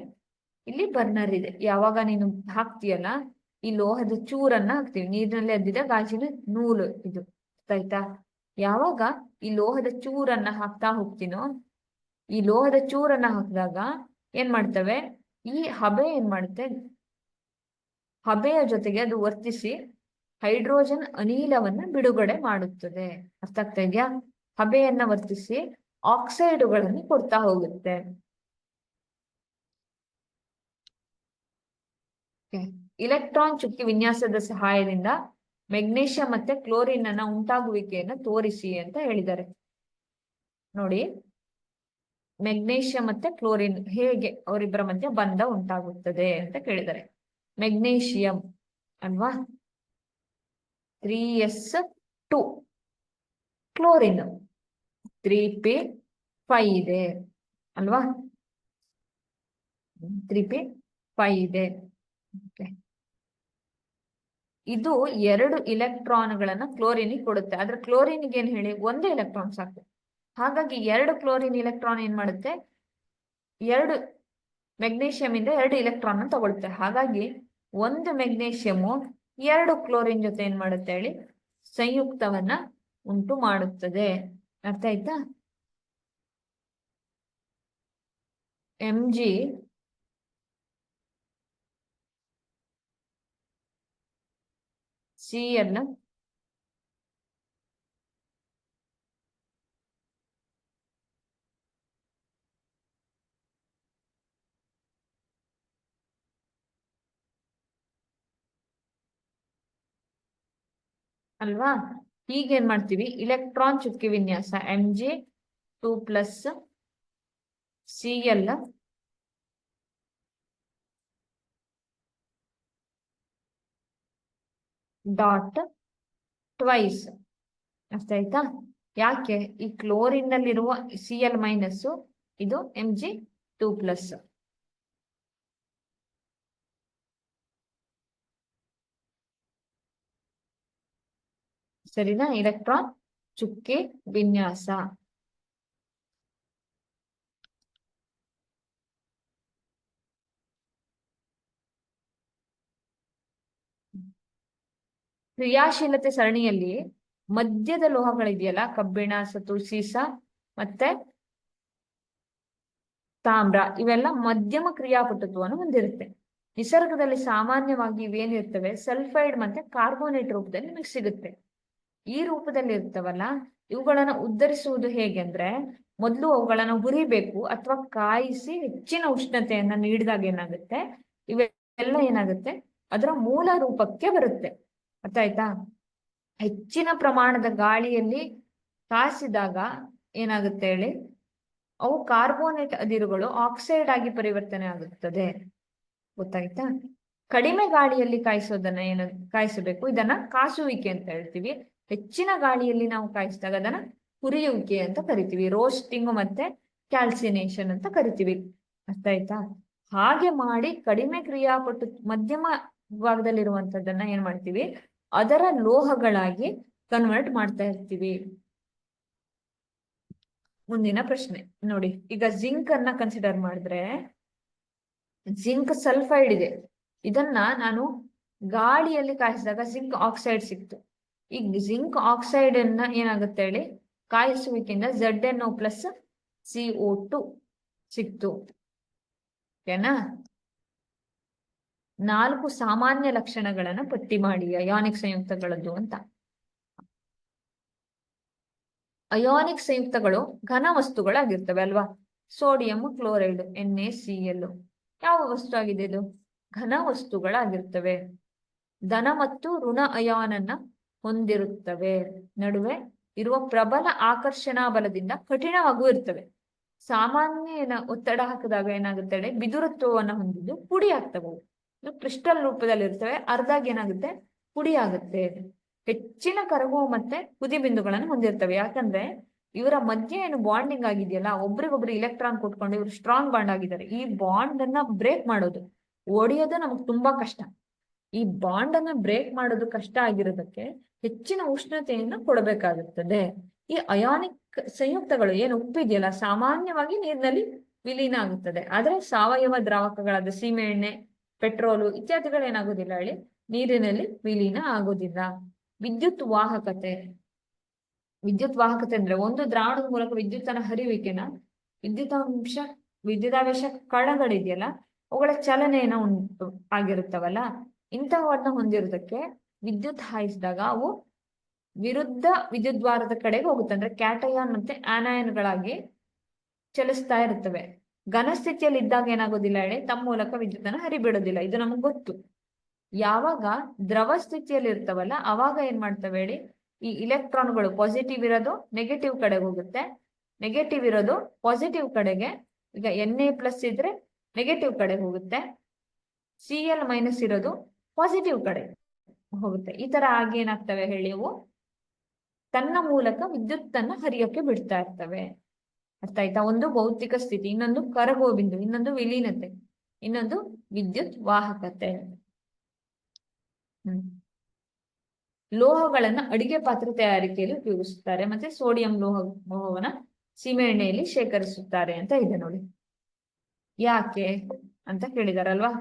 ಇಲ್ಲಿ ಬರ್ನರ್ ಇದೆ. ಯಾವಾಗ ನೀನು ಹಾಕ್ತೀಯಲ್ಲ, ಈ ಲೋಹದ ಚೂರನ್ನ ಹಾಕ್ತೀವಿ, ನೀರಿನಲ್ಲಿ ಅದ್ದಿದ ಗಾಜಿನ ನೂಲು ಇದು. ಆಯ್ತಾ? ಯಾವಾಗ ಈ ಲೋಹದ ಚೂರನ್ನ ಹಾಕ್ತಾ ಹೋಗ್ತೀನೋ, ಈ ಲೋಹದ ಚೂರನ್ನ ಹಾಕಿದಾಗ ಏನ್ ಮಾಡ್ತವೆ? ಈ ಹಬೆ ಏನ್ ಮಾಡುತ್ತೆ? ಹಬೆಯ ಜೊತೆಗೆ ಅದು ವರ್ತಿಸಿ ಹೈಡ್ರೋಜನ್ ಅನಿಲವನ್ನ ಬಿಡುಗಡೆ ಮಾಡುತ್ತದೆ. ಅರ್ಥ ಆಗ್ತಾ ಇದೆಯಾ? ಹಬೆಯನ್ನ ವರ್ತಿಸಿ ಆಕ್ಸೈಡುಗಳನ್ನು ಕೊಡ್ತಾ ಹೋಗುತ್ತೆ. ಇಲೆಕ್ಟ್ರಾನ್ ಚುಕ್ಕಿ ವಿನ್ಯಾಸದ ಸಹಾಯದಿಂದ ಮೆಗ್ನೀಷಿಯಂ ಮತ್ತೆ ಕ್ಲೋರಿನ್ ಅನ್ನ ಉಂಟಾಗುವಿಕೆಯನ್ನು ತೋರಿಸಿ ಅಂತ ಹೇಳಿದ್ದಾರೆ ನೋಡಿ. ಮೆಗ್ನೀಷಿಯಂ ಮತ್ತೆ ಕ್ಲೋರಿನ್ ಹೇಗೆ ಅವರಿಬ್ಬರ ಮಧ್ಯೆ ಬಂಧ ಉಂಟಾಗುತ್ತದೆ ಅಂತ ಕೇಳಿದ್ದಾರೆ. ಮೆಗ್ನೀಷಿಯಂ ಅಲ್ವಾ, 3s2, ಕ್ಲೋರಿನ್ 3p5 ಇದೆ ಅಲ್ವಾ? 3p5 ಇದೆ. ಇದು 2 ಇಲೆಕ್ಟ್ರಾನ್ಗಳನ್ನ ಕ್ಲೋರಿನಿಗೆ ಕೊಡುತ್ತೆ. ಆದ್ರೆ ಕ್ಲೋರಿನ್ಗೆ ಏನ್ ಹೇಳಿ, ಒಂದೇ ಎಲೆಕ್ಟ್ರಾನ್ ಸಾಕು. ಹಾಗಾಗಿ 2 ಕ್ಲೋರಿನ್ ಇಲೆಕ್ಟ್ರಾನ್ ಏನ್ ಮಾಡುತ್ತೆ, 2 ಮೆಗ್ನೀಷಿಯಂ ಇಂದ 2 ಇಲೆಕ್ಟ್ರಾನ್ ಅನ್ನು ತಗೊಳುತ್ತೆ. ಹಾಗಾಗಿ ಒಂದು ಮೆಗ್ನೀಷಿಯಮು 2 ಕ್ಲೋರಿನ್ ಜೊತೆ ಏನ್ ಮಾಡುತ್ತೆ ಹೇಳಿ, ಸಂಯುಕ್ತವನ್ನ ಉಂಟು ಮಾಡುತ್ತದೆ. ಅರ್ಥ ಆಯ್ತಾ? Mg Cl ಅಲ್ವಾ? ಹೀಗೇನ್ ಮಾಡ್ತೀವಿ, ಇಲೆಕ್ಟ್ರಾನ್ ಚುಕ್ಕಿ ವಿನ್ಯಾಸ Mg2+ Cl ಡಾಟ್ ಟ್ವೈಸ್. ಅರ್ಥ ಆಯ್ತಾ? ಯಾಕೆ, ಈ ಕ್ಲೋರಿನ್ ನಲ್ಲಿರುವ Cl- ಇದು Mg2+. ಸರಿನಾ? ಇಲೆಕ್ಟ್ರಾನ್ ಚುಕ್ಕೆ ವಿನ್ಯಾಸ. ಕ್ರಿಯಾಶೀಲತೆ ಸರಣಿಯಲ್ಲಿ ಮಧ್ಯದ ಲೋಹಗಳಿದೆಯಲ್ಲ, ಕಬ್ಬಿಣ, ಸತು, ಸೀಸ ಮತ್ತೆ ತಾಮ್ರ, ಇವೆಲ್ಲ ಮಧ್ಯಮ ಕ್ರಿಯಾಪಟುತ್ವವನ್ನು ಹೊಂದಿರುತ್ತೆ. ನಿಸರ್ಗದಲ್ಲಿ ಸಾಮಾನ್ಯವಾಗಿ ಇವೇನಿರ್ತವೆ, ಸಲ್ಫೈಡ್ ಮತ್ತೆ ಕಾರ್ಬೋನೇಟ್ ರೂಪದಲ್ಲಿ ನಿಮಗೆ ಸಿಗುತ್ತೆ. ಈ ರೂಪದಲ್ಲಿ ಇರ್ತವಲ್ಲ, ಇವುಗಳನ್ನ ಉದ್ಧರಿಸುವುದು ಹೇಗೆ ಅಂದ್ರೆ, ಮೊದಲು ಅವುಗಳನ್ನ ಹುರಿಬೇಕು ಅಥವಾ ಕಾಯಿಸಿ ಹೆಚ್ಚಿನ ಉಷ್ಣತೆಯನ್ನ ನೀಡಿದಾಗ ಏನಾಗುತ್ತೆ, ಇವೆಲ್ಲ ಏನಾಗುತ್ತೆ, ಅದರ ಮೂಲ ರೂಪಕ್ಕೆ ಬರುತ್ತೆ. ಅರ್ಥ ಆಯ್ತಾ? ಹೆಚ್ಚಿನ ಪ್ರಮಾಣದ ಗಾಳಿಯಲ್ಲಿ ಕಾಯಿಸಿದಾಗ ಏನಾಗುತ್ತೆ ಹೇಳಿ, ಅವು ಕಾರ್ಬೋನೇಟ್ ಅದಿರುಗಳು ಆಕ್ಸೈಡ್ ಆಗಿ ಪರಿವರ್ತನೆ ಆಗುತ್ತದೆ. ಗೊತ್ತಾಯ್ತಾ? ಕಡಿಮೆ ಗಾಳಿಯಲ್ಲಿ ಕಾಯಿಸಬೇಕು, ಇದನ್ನ ಕಾಸುವಿಕೆ ಅಂತ ಹೇಳ್ತೀವಿ. ಹೆಚ್ಚಿನ ಗಾಳಿಯಲ್ಲಿ ನಾವು ಕಾಯಿಸಿದಾಗ ಅದನ್ನ ಹುರಿಯುವಿಕೆ ಅಂತ ಕರಿತೀವಿ. ರೋಸ್ಟಿಂಗ್ ಮತ್ತೆ ಕ್ಯಾಲ್ಸಿನೇಷನ್ ಅಂತ ಕರಿತೀವಿ. ಅರ್ಥ ಆಯ್ತಾ? ಹಾಗೆ ಮಾಡಿ ಕಡಿಮೆ ಕ್ರಿಯಾಪಟು ಮಧ್ಯಮ ಭಾಗದಲ್ಲಿರುವಂತದ್ದನ್ನ ಏನ್ ಮಾಡ್ತೀವಿ, ಅದರ ಲೋಹಗಳಾಗಿ ಕನ್ವರ್ಟ್ ಮಾಡ್ತಾ ಇರ್ತೀವಿ. ಮುಂದಿನ ಪ್ರಶ್ನೆ ನೋಡಿ, ಈಗ ಜಿಂಕ್ ಅನ್ನ ಕನ್ಸಿಡರ್ ಮಾಡಿದ್ರೆ, ಜಿಂಕ್ ಸಲ್ಫೈಡ್ ಇದೆ. ಇದನ್ನ ನಾನು ಗಾಳಿಯಲ್ಲಿ ಕಾಯಿಸಿದಾಗ ಜಿಂಕ್ ಆಕ್ಸೈಡ್ ಸಿಕ್ತು. ಈ ಜಿಂಕ್ ಆಕ್ಸೈಡ್ ಅನ್ನ ಏನಾಗುತ್ತೆ ಹೇಳಿ, ಕಾಯಿಸುವಿಕೆಯಿಂದ ZnO+CO2 ಸಿಕ್ತು. ಓಕೆನಾ? 4 ಸಾಮಾನ್ಯ ಲಕ್ಷಣಗಳನ್ನ ಪಟ್ಟಿ ಮಾಡಿ ಅಯಾನಿಕ್ ಸಂಯುಕ್ತಗಳದ್ದು ಅಂತ. ಅಯಾನಿಕ್ ಸಂಯುಕ್ತಗಳು ಘನ ವಸ್ತುಗಳಾಗಿರ್ತವೆ ಅಲ್ವಾ? ಸೋಡಿಯಂ ಕ್ಲೋರೈಡ್ NaCl ಯಾವ ವಸ್ತು ಆಗಿದೆ? ಇದು ಘನ ವಸ್ತುಗಳಾಗಿರ್ತವೆ. ಧನ ಮತ್ತು ಋಣ ಅಯಾನ್ ಅನ್ನ ಹೊಂದಿರುತ್ತವೆ. ನಡುವೆ ಇರುವ ಪ್ರಬಲ ಆಕರ್ಷಣಾ ಬಲದಿಂದ ಕಠಿಣವಾಗೂ ಇರ್ತವೆ. ಸಾಮಾನ್ಯ ಒತ್ತಡ ಹಾಕಿದಾಗ ಏನಾಗುತ್ತೆ, ಬಿದುರತ್ವವನ್ನ ಹೊಂದಿದ್ದು ಪುಡಿ ಆಗ್ತವೆ. ಕ್ರಿಸ್ಟಲ್ ರೂಪದಲ್ಲಿ ಇರ್ತವೆ, ಅರ್ಧಾಗಿ ಏನಾಗುತ್ತೆ, ಪುಡಿ ಆಗುತ್ತೆ. ಹೆಚ್ಚಿನ ಕರಗುವ ಮತ್ತೆ ಕುದಿ ಬಿಂದುಗಳನ್ನು ಹೊಂದಿರ್ತವೆ. ಯಾಕಂದ್ರೆ ಇವರ ಮಧ್ಯೆ ಏನು ಬಾಂಡಿಂಗ್ ಆಗಿದೆಯಲ್ಲ, ಒಬ್ರಿಗೊಬ್ರು ಇಲೆಕ್ಟ್ರಾನ್ ಕೊಟ್ಕೊಂಡು ಇವರು ಸ್ಟ್ರಾಂಗ್ ಬಾಂಡ್ ಆಗಿದ್ದಾರೆ. ಈ ಬಾಂಡ್ ಅನ್ನ ಬ್ರೇಕ್ ಮಾಡೋದು, ಒಡೆಯೋದು ನಮಗ್ ತುಂಬಾ ಕಷ್ಟ. ಈ ಬಾಂಡ್ ಅನ್ನ ಬ್ರೇಕ್ ಮಾಡೋದು ಕಷ್ಟ ಆಗಿರೋದಕ್ಕೆ ಹೆಚ್ಚಿನ ಉಷ್ಣತೆಯನ್ನು ಕೊಡಬೇಕಾಗುತ್ತದೆ. ಈ ಅಯಾನಿಕ್ ಸಂಯುಕ್ತಗಳು ಏನು ಉಪ್ಪಿದೆಯಲ್ಲ, ಸಾಮಾನ್ಯವಾಗಿ ನೀರಿನಲ್ಲಿ ವಿಲೀನ ಆಗುತ್ತದೆ. ಆದ್ರೆ ಸಾವಯವ ದ್ರಾವಕಗಳಾದ ಸೀಮೆ ಎಣ್ಣೆ, ಪೆಟ್ರೋಲು ಇತ್ಯಾದಿಗಳು ಏನಾಗೋದಿಲ್ಲ ಹೇಳಿ, ನೀರಿನಲ್ಲಿ ವಿಲೀನ ಆಗೋದಿಲ್ಲ. ವಿದ್ಯುತ್ ವಾಹಕತೆ ಅಂದ್ರೆ ಒಂದು ದ್ರಾವಣದ ಮೂಲಕ ವಿದ್ಯುತ್ತನ ಹರಿವಿಕೆನ ವಿದ್ಯುದಾವೇಶ ಕಣಗಳಿದೆಯಲ್ಲ, ಅವುಗಳ ಚಲನೆಯನ್ನ ಉಂಟು ಆಗಿರುತ್ತವಲ್ಲ, ಇಂಥವನ್ನ ಹೊಂದಿರೋದಕ್ಕೆ ವಿದ್ಯುತ್ ಹಾಯಿಸಿದಾಗ ಅವು ವಿರುದ್ಧ ವಿದ್ಯುದ್ವಾರದ ಕಡೆಗೆ ಹೋಗುತ್ತೆ. ಅಂದ್ರೆ ಕ್ಯಾಟಯಾನ್ ಮತ್ತೆ ಆನಯನ್ಗಳಾಗಿ ಚಲಿಸ್ತಾ ಇರ್ತವೆ. ಘನ ಸ್ಥಿತಿಯಲ್ಲಿ ಇದ್ದಾಗ ಏನಾಗೋದಿಲ್ಲ ಹೇಳಿ, ತಮ್ಮ ಮೂಲಕ ವಿದ್ಯುತ್ತನ್ನ ಹರಿಬಿಡೋದಿಲ್ಲ. ಇದು ನಮಗ್ ಗೊತ್ತು. ಯಾವಾಗ ದ್ರವ ಸ್ಥಿತಿಯಲ್ಲಿ ಇರ್ತವಲ್ಲ, ಅವಾಗ ಏನ್ ಮಾಡ್ತವೆ ಹೇಳಿ, ಈ ಇಲೆಕ್ಟ್ರಾನ್ಗಳು ಪಾಸಿಟಿವ್ ಇರೋದು ನೆಗೆಟಿವ್ ಕಡೆಗೆ ಹೋಗುತ್ತೆ, ನೆಗೆಟಿವ್ ಇರೋದು ಪಾಸಿಟಿವ್ ಕಡೆಗೆ. ಈಗ Na+ ಇದ್ರೆ ನೆಗೆಟಿವ್ ಕಡೆ ಹೋಗುತ್ತೆ, Cl- ಇರೋದು ಪಾಸಿಟಿವ್ ಕಡೆ ಹೋಗುತ್ತೆ. ಈ ತರ ಆಗಿ ಏನಾಗ್ತವೆ ಹೇಳಿ, ಅವು ತನ್ನ ಮೂಲಕ ವಿದ್ಯುತ್ತನ್ನ ಹರಿಯೋಕೆ ಬಿಡ್ತಾ ಇರ್ತವೆ. ಅರ್ಥ ಆಯ್ತಾ? ಒಂದು ಭೌತಿಕ ಸ್ಥಿತಿ, ಇನ್ನೊಂದು ಕರಗುವ ಬಿಂದು, ಇನ್ನೊಂದು ವಿಲೀನತೆ. ಇನ್ನೊಂದು ವಿದ್ಯುತ್ ವಾಹಕತೆ. ಲೋಹಗಳನ್ನ ಅಡಿಗೆ ಪಾತ್ರೆ ತಯಾರಿಕೆಯಲ್ಲಿ ಉಪಯೋಗಿಸುತ್ತಾರೆ, ಮತ್ತೆ ಸೋಡಿಯಂ ಲೋಹವನ್ನ ಸೀಮೆ ಎಣ್ಣೆಯಲ್ಲಿ ಶೇಖರಿಸುತ್ತಾರೆ ಅಂತ ಇದೆ ನೋಡಿ. ಯಾಕೆ ಅಂತ ಕೇಳಿದಾರಲ್ವಾ.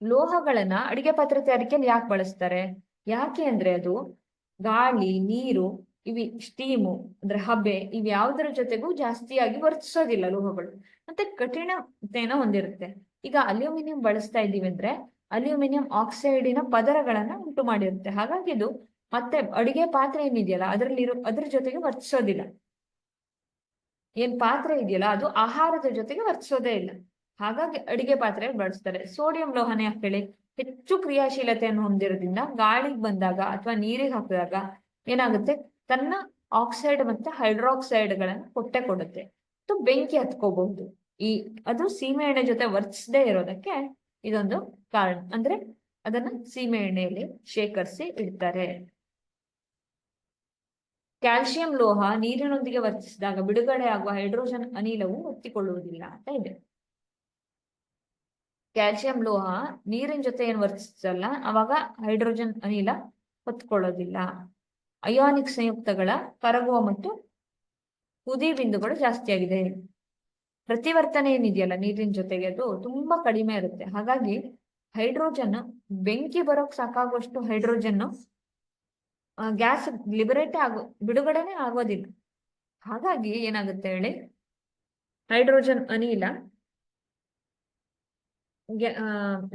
ಲೋಹಗಳನ್ನ ಅಡಿಗೆ ಪಾತ್ರೆ ತಯಾರಿಕೆಯಲ್ಲಿ ಯಾಕೆ ಬಳಸ್ತಾರೆ? ಯಾಕೆ ಅಂದ್ರೆ ಅದು ಗಾಳಿ, ನೀರು, ಸ್ಟೀಮು ಅಂದ್ರೆ ಹಬೆ, ಇವ್ಯಾವುದರ ಜೊತೆಗೂ ಜಾಸ್ತಿಯಾಗಿ ವರ್ತಿಸೋದಿಲ್ಲ ಲೋಹಗಳು, ಮತ್ತೆ ಕಠಿಣತೆನ ಹೊಂದಿರುತ್ತೆ. ಈಗ ಅಲ್ಯೂಮಿನಿಯಂ ಬಳಸ್ತಾ ಇದ್ದೀವಿ ಅಂದ್ರೆ ಅಲ್ಯೂಮಿನಿಯಂ ಆಕ್ಸೈಡಿನ ಪದರಗಳನ್ನ ಉಂಟು ಮಾಡಿರುತ್ತೆ. ಹಾಗಾಗಿ ಇದು ಮತ್ತೆ ಅಡಿಗೆ ಪಾತ್ರೆ ಏನಿದೆಯಲ್ಲ ಅದ್ರ ಜೊತೆಗೆ ವರ್ತಿಸೋದಿಲ್ಲ. ಏನ್ ಪಾತ್ರೆ ಇದೆಯಲ್ಲ ಅದು ಆಹಾರದ ಜೊತೆಗೆ ವರ್ತಿಸೋದೇ ಇಲ್ಲ. ಹಾಗಾಗಿ ಅಡಿಗೆ ಪಾತ್ರೆ ಬಳಸ್ತಾರೆ. ಸೋಡಿಯಂ ಲೋಹನ ಯಾಕೆ ಹೇಳಿ, ಹೆಚ್ಚು ಕ್ರಿಯಾಶೀಲತೆಯನ್ನು ಹೊಂದಿರೋದ್ರಿಂದ ಗಾಳಿಗೆ ಬಂದಾಗ ಅಥವಾ ನೀರಿಗೆ ಹಾಕಿದಾಗ ಏನಾಗುತ್ತೆ, ತನ್ನ ಆಕ್ಸೈಡ್ ಮತ್ತೆ ಹೈಡ್ರಾಕ್ಸೈಡ್ ಗಳನ್ನ ಕೊಡುತ್ತೆ. ಬೆಂಕಿ ಹತ್ಕೋಬಹುದು. ಅದು ಸೀಮೆ ಎಣ್ಣೆ ಜೊತೆ ವರ್ತಿಸದೇ ಇರೋದಕ್ಕೆ ಇದೊಂದು ಕಾರಣ. ಅಂದ್ರೆ ಅದನ್ನ ಸೀಮೆ ಎಣ್ಣೆಯಲ್ಲಿ ಶೇಖರಿಸಿ ಇಡ್ತಾರೆ. ಕ್ಯಾಲ್ಸಿಯಂ ಲೋಹ ನೀರಿನೊಂದಿಗೆ ವರ್ತಿಸಿದಾಗ ಬಿಡುಗಡೆ ಆಗುವ ಹೈಡ್ರೋಜನ್ ಅನಿಲವು ಒತ್ತಿಕೊಳ್ಳುವುದಿಲ್ಲ ಅಂತ ಇದೆ. ಕ್ಯಾಲ್ಸಿಯಂ ಲೋಹ ನೀರಿನ ಜೊತೆ ಏನು ವರ್ತಿಸಲ್ಲ, ಅವಾಗ ಹೈಡ್ರೋಜನ್ ಅನಿಲ ಹೊತ್ಕೊಳ್ಳೋದಿಲ್ಲ. ಅಯಾನಿಕ್ ಸಂಯುಕ್ತಗಳ ಕರಗುವ ಮತ್ತು ಕುದಿ ಬಿಂದುಗಳು ಜಾಸ್ತಿ ಆಗಿದೆ. ಪ್ರತಿವರ್ತನೆ ಏನಿದೆಯಲ್ಲ ನೀರಿನ ಜೊತೆಗೆ ಅದು ತುಂಬಾ ಕಡಿಮೆ ಇರುತ್ತೆ. ಹಾಗಾಗಿ ಹೈಡ್ರೋಜನ್ ಬೆಂಕಿ ಬರೋಕ್ ಸಾಕಾಗುವಷ್ಟು ಹೈಡ್ರೋಜನ್ ಗ್ಯಾಸ್ ಬಿಡುಗಡೆನೆ ಆಗೋದಿಲ್ಲ. ಹಾಗಾಗಿ ಏನಾಗುತ್ತೆ ಹೇಳಿ, ಹೈಡ್ರೋಜನ್ ಅನಿಲ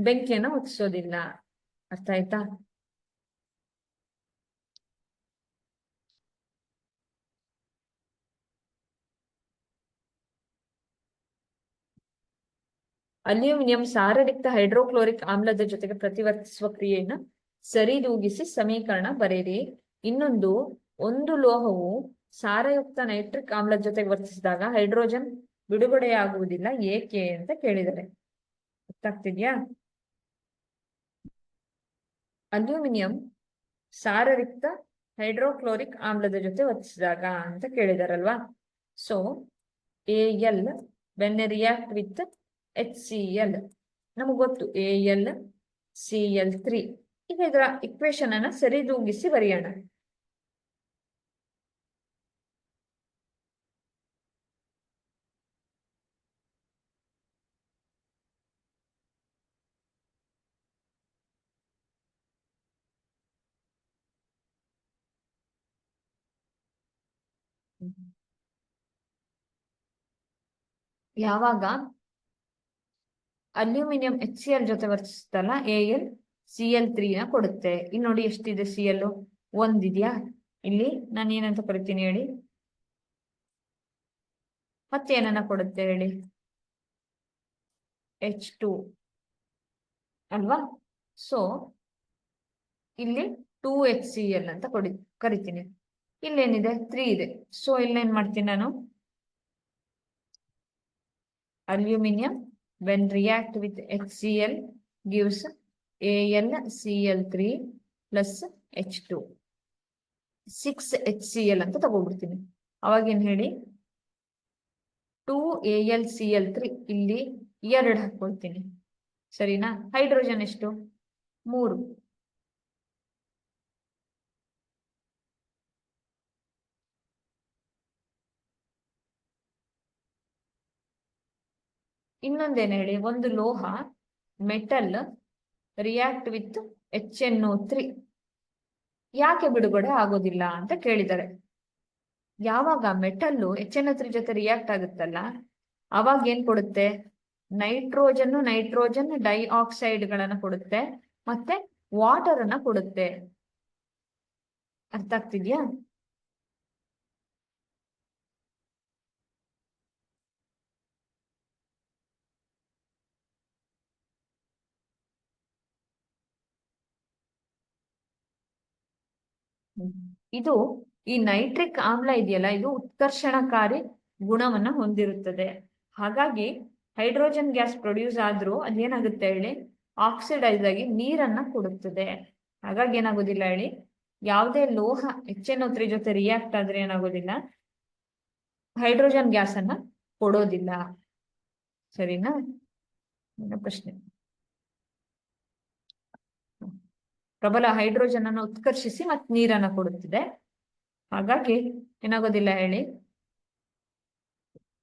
ಬೆಂಕಿಯನ್ನು ಹೊತ್ತಿಸೋದಿಲ್ಲ. ಅರ್ಥ ಆಯ್ತಾ? ಅಲ್ಯೂಮಿನಿಯಂ ಸಾರರಿಕ್ತ ಹೈಡ್ರೋಕ್ಲೋರಿಕ್ ಆಮ್ಲದ ಜೊತೆಗೆ ಪ್ರತಿವರ್ತಿಸುವ ಕ್ರಿಯೆಯನ್ನು ಸರಿದೂಗಿಸಿ ಸಮೀಕರಣ ಬರೆಯಿರಿ. ಒಂದು ಲೋಹವು ಸಾರಯುಕ್ತ ನೈಟ್ರಿಕ್ ಆಮ್ಲದ ಜೊತೆಗೆ ವರ್ತಿಸಿದಾಗ ಹೈಡ್ರೋಜನ್ ಬಿಡುಗಡೆಯಾಗುವುದಿಲ್ಲ, ಏಕೆ ಅಂತ ಕೇಳಿದ್ದಾರೆ. ಗೊತ್ತಾಗ್ತಿದ್ಯಾ? ಅಲ್ಯೂಮಿನಿಯಂ ಸಾರರಿಕ್ತ ಹೈಡ್ರೋಕ್ಲೋರಿಕ್ ಆಮ್ಲದ ಜೊತೆ ವರ್ತಿಸಿದಾಗ ಅಂತ ಕೇಳಿದಾರಲ್ವಾ. So AL when react with HCl, ನಮಗೆ ಗೊತ್ತು AlCl3. ಈಗ ಇದರ ಇಕ್ವೇಶನ್ ಅನ್ನ ಸರಿದೂಗಿಸಿ ಬರೆಯೋಣ. ಯಾವಾಗ ಅಲ್ಯೂಮಿನಿಯಂ HCl ಜೊತೆ ವರ್ತಿಸುತ್ತಲ್ಲ AlCl3 ನ ಕೊಡುತ್ತೆ. ಇಲ್ಲಿ ನೋಡಿ ಎಷ್ಟಿದೆ, Cl ಒಂದಿದ್ಯಾ, ಇಲ್ಲಿ ನಾನು ಏನಂತ ಕರಿತೀನಿ ಹೇಳಿ, ಮತ್ತೇನನ್ನ ಕೊಡುತ್ತೆ ಹೇಳಿ, H2 ಅಲ್ವಾ. ಸೊ ಇಲ್ಲಿ 2HCl ಅಂತ ಕರಿತೀನಿ. ಇಲ್ಲೇನಿದೆ 3 ಇದೆ. ಸೊ ಇಲ್ಲೇನ್ ಮಾಡ್ತೀನಿ ನಾನು, aluminium when react with HCl gives AlCl3 plus H2, 6HCl ಅಂತ ತಗೋಬಿಡ್ತೀನಿ. ಅವಾಗೇನ್ ಹೇಳಿ, 2AlCl3 ಇಲ್ಲಿ 2 ಹಾಕೊಳ್ತೀನಿ. ಸರಿನಾ? ಹೈಡ್ರೋಜನ್ ಎಷ್ಟು? 3. ಇನ್ನೊಂದೇನು ಹೇಳಿ, ಒಂದು ಲೋಹ ಮೆಟಲ್ ರಿಯಾಕ್ಟ್ ವಿತ್ HNO3 ಯಾಕೆ ಬಿಡುಗಡೆ ಆಗೋದಿಲ್ಲ ಅಂತ ಕೇಳಿದ್ದಾರೆ. ಯಾವಾಗ ಮೆಟಲ್ಲು HNO3 ಜೊತೆ ರಿಯಾಕ್ಟ್ ಆಗುತ್ತಲ್ಲ, ಅವಾಗ ಏನ್ ಕೊಡುತ್ತೆ, ನೈಟ್ರೋಜನ್ ಡೈಆಕ್ಸೈಡ್ ಗಳನ್ನ ಕೊಡುತ್ತೆ, ಮತ್ತೆ ವಾಟರ್ ಅನ್ನ ಕೊಡುತ್ತೆ. ಅರ್ಥ ಆಗ್ತಿದ್ಯಾ? ಇದು ಈ ನೈಟ್ರಿಕ್ ಆಮ್ಲ ಇದೆಯಲ್ಲ, ಇದು ಉತ್ಕರ್ಷಣಕಾರಿ ಗುಣವನ್ನ ಹೊಂದಿರುತ್ತದೆ. ಹಾಗಾಗಿ ಹೈಡ್ರೋಜನ್ ಗ್ಯಾಸ್ ಪ್ರೊಡ್ಯೂಸ್ ಆದ್ರೂ ಅದೇನಾಗುತ್ತೆ ಹೇಳಿ, ಆಕ್ಸಿಡೈಸ್ ಆಗಿ ನೀರನ್ನ ಕೊಡುತ್ತದೆ. ಹಾಗಾಗಿ ಏನಾಗೋದಿಲ್ಲ ಹೇಳಿ, ಯಾವುದೇ ಲೋಹ HNO3 ಜೊತೆ ರಿಯಾಕ್ಟ್ ಆದ್ರೆ ಏನಾಗೋದಿಲ್ಲ, ಹೈಡ್ರೋಜನ್ ಗ್ಯಾಸ್ ಅನ್ನ ಕೊಡೋದಿಲ್ಲ. ಸರಿನಾ? ಇನ್ನು ಪ್ರಶ್ನೆ. ಪ್ರಬಲ ಹೈಡ್ರೋಜನ್ ಅನ್ನು ಉತ್ಕರ್ಷಿಸಿ ಮತ್ತೆ ನೀರನ್ನ ಕೊಡುತ್ತಿದೆ. ಹಾಗಾಗಿ ಏನಾಗೋದಿಲ್ಲ ಹೇಳಿ,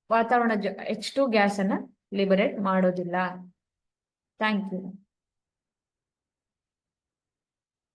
ವಾತಾವರಣ H2 ಗ್ಯಾಸ್ ಅನ್ನ ಲಿಬರೇಟ್ ಮಾಡೋದಿಲ್ಲ. Thank you.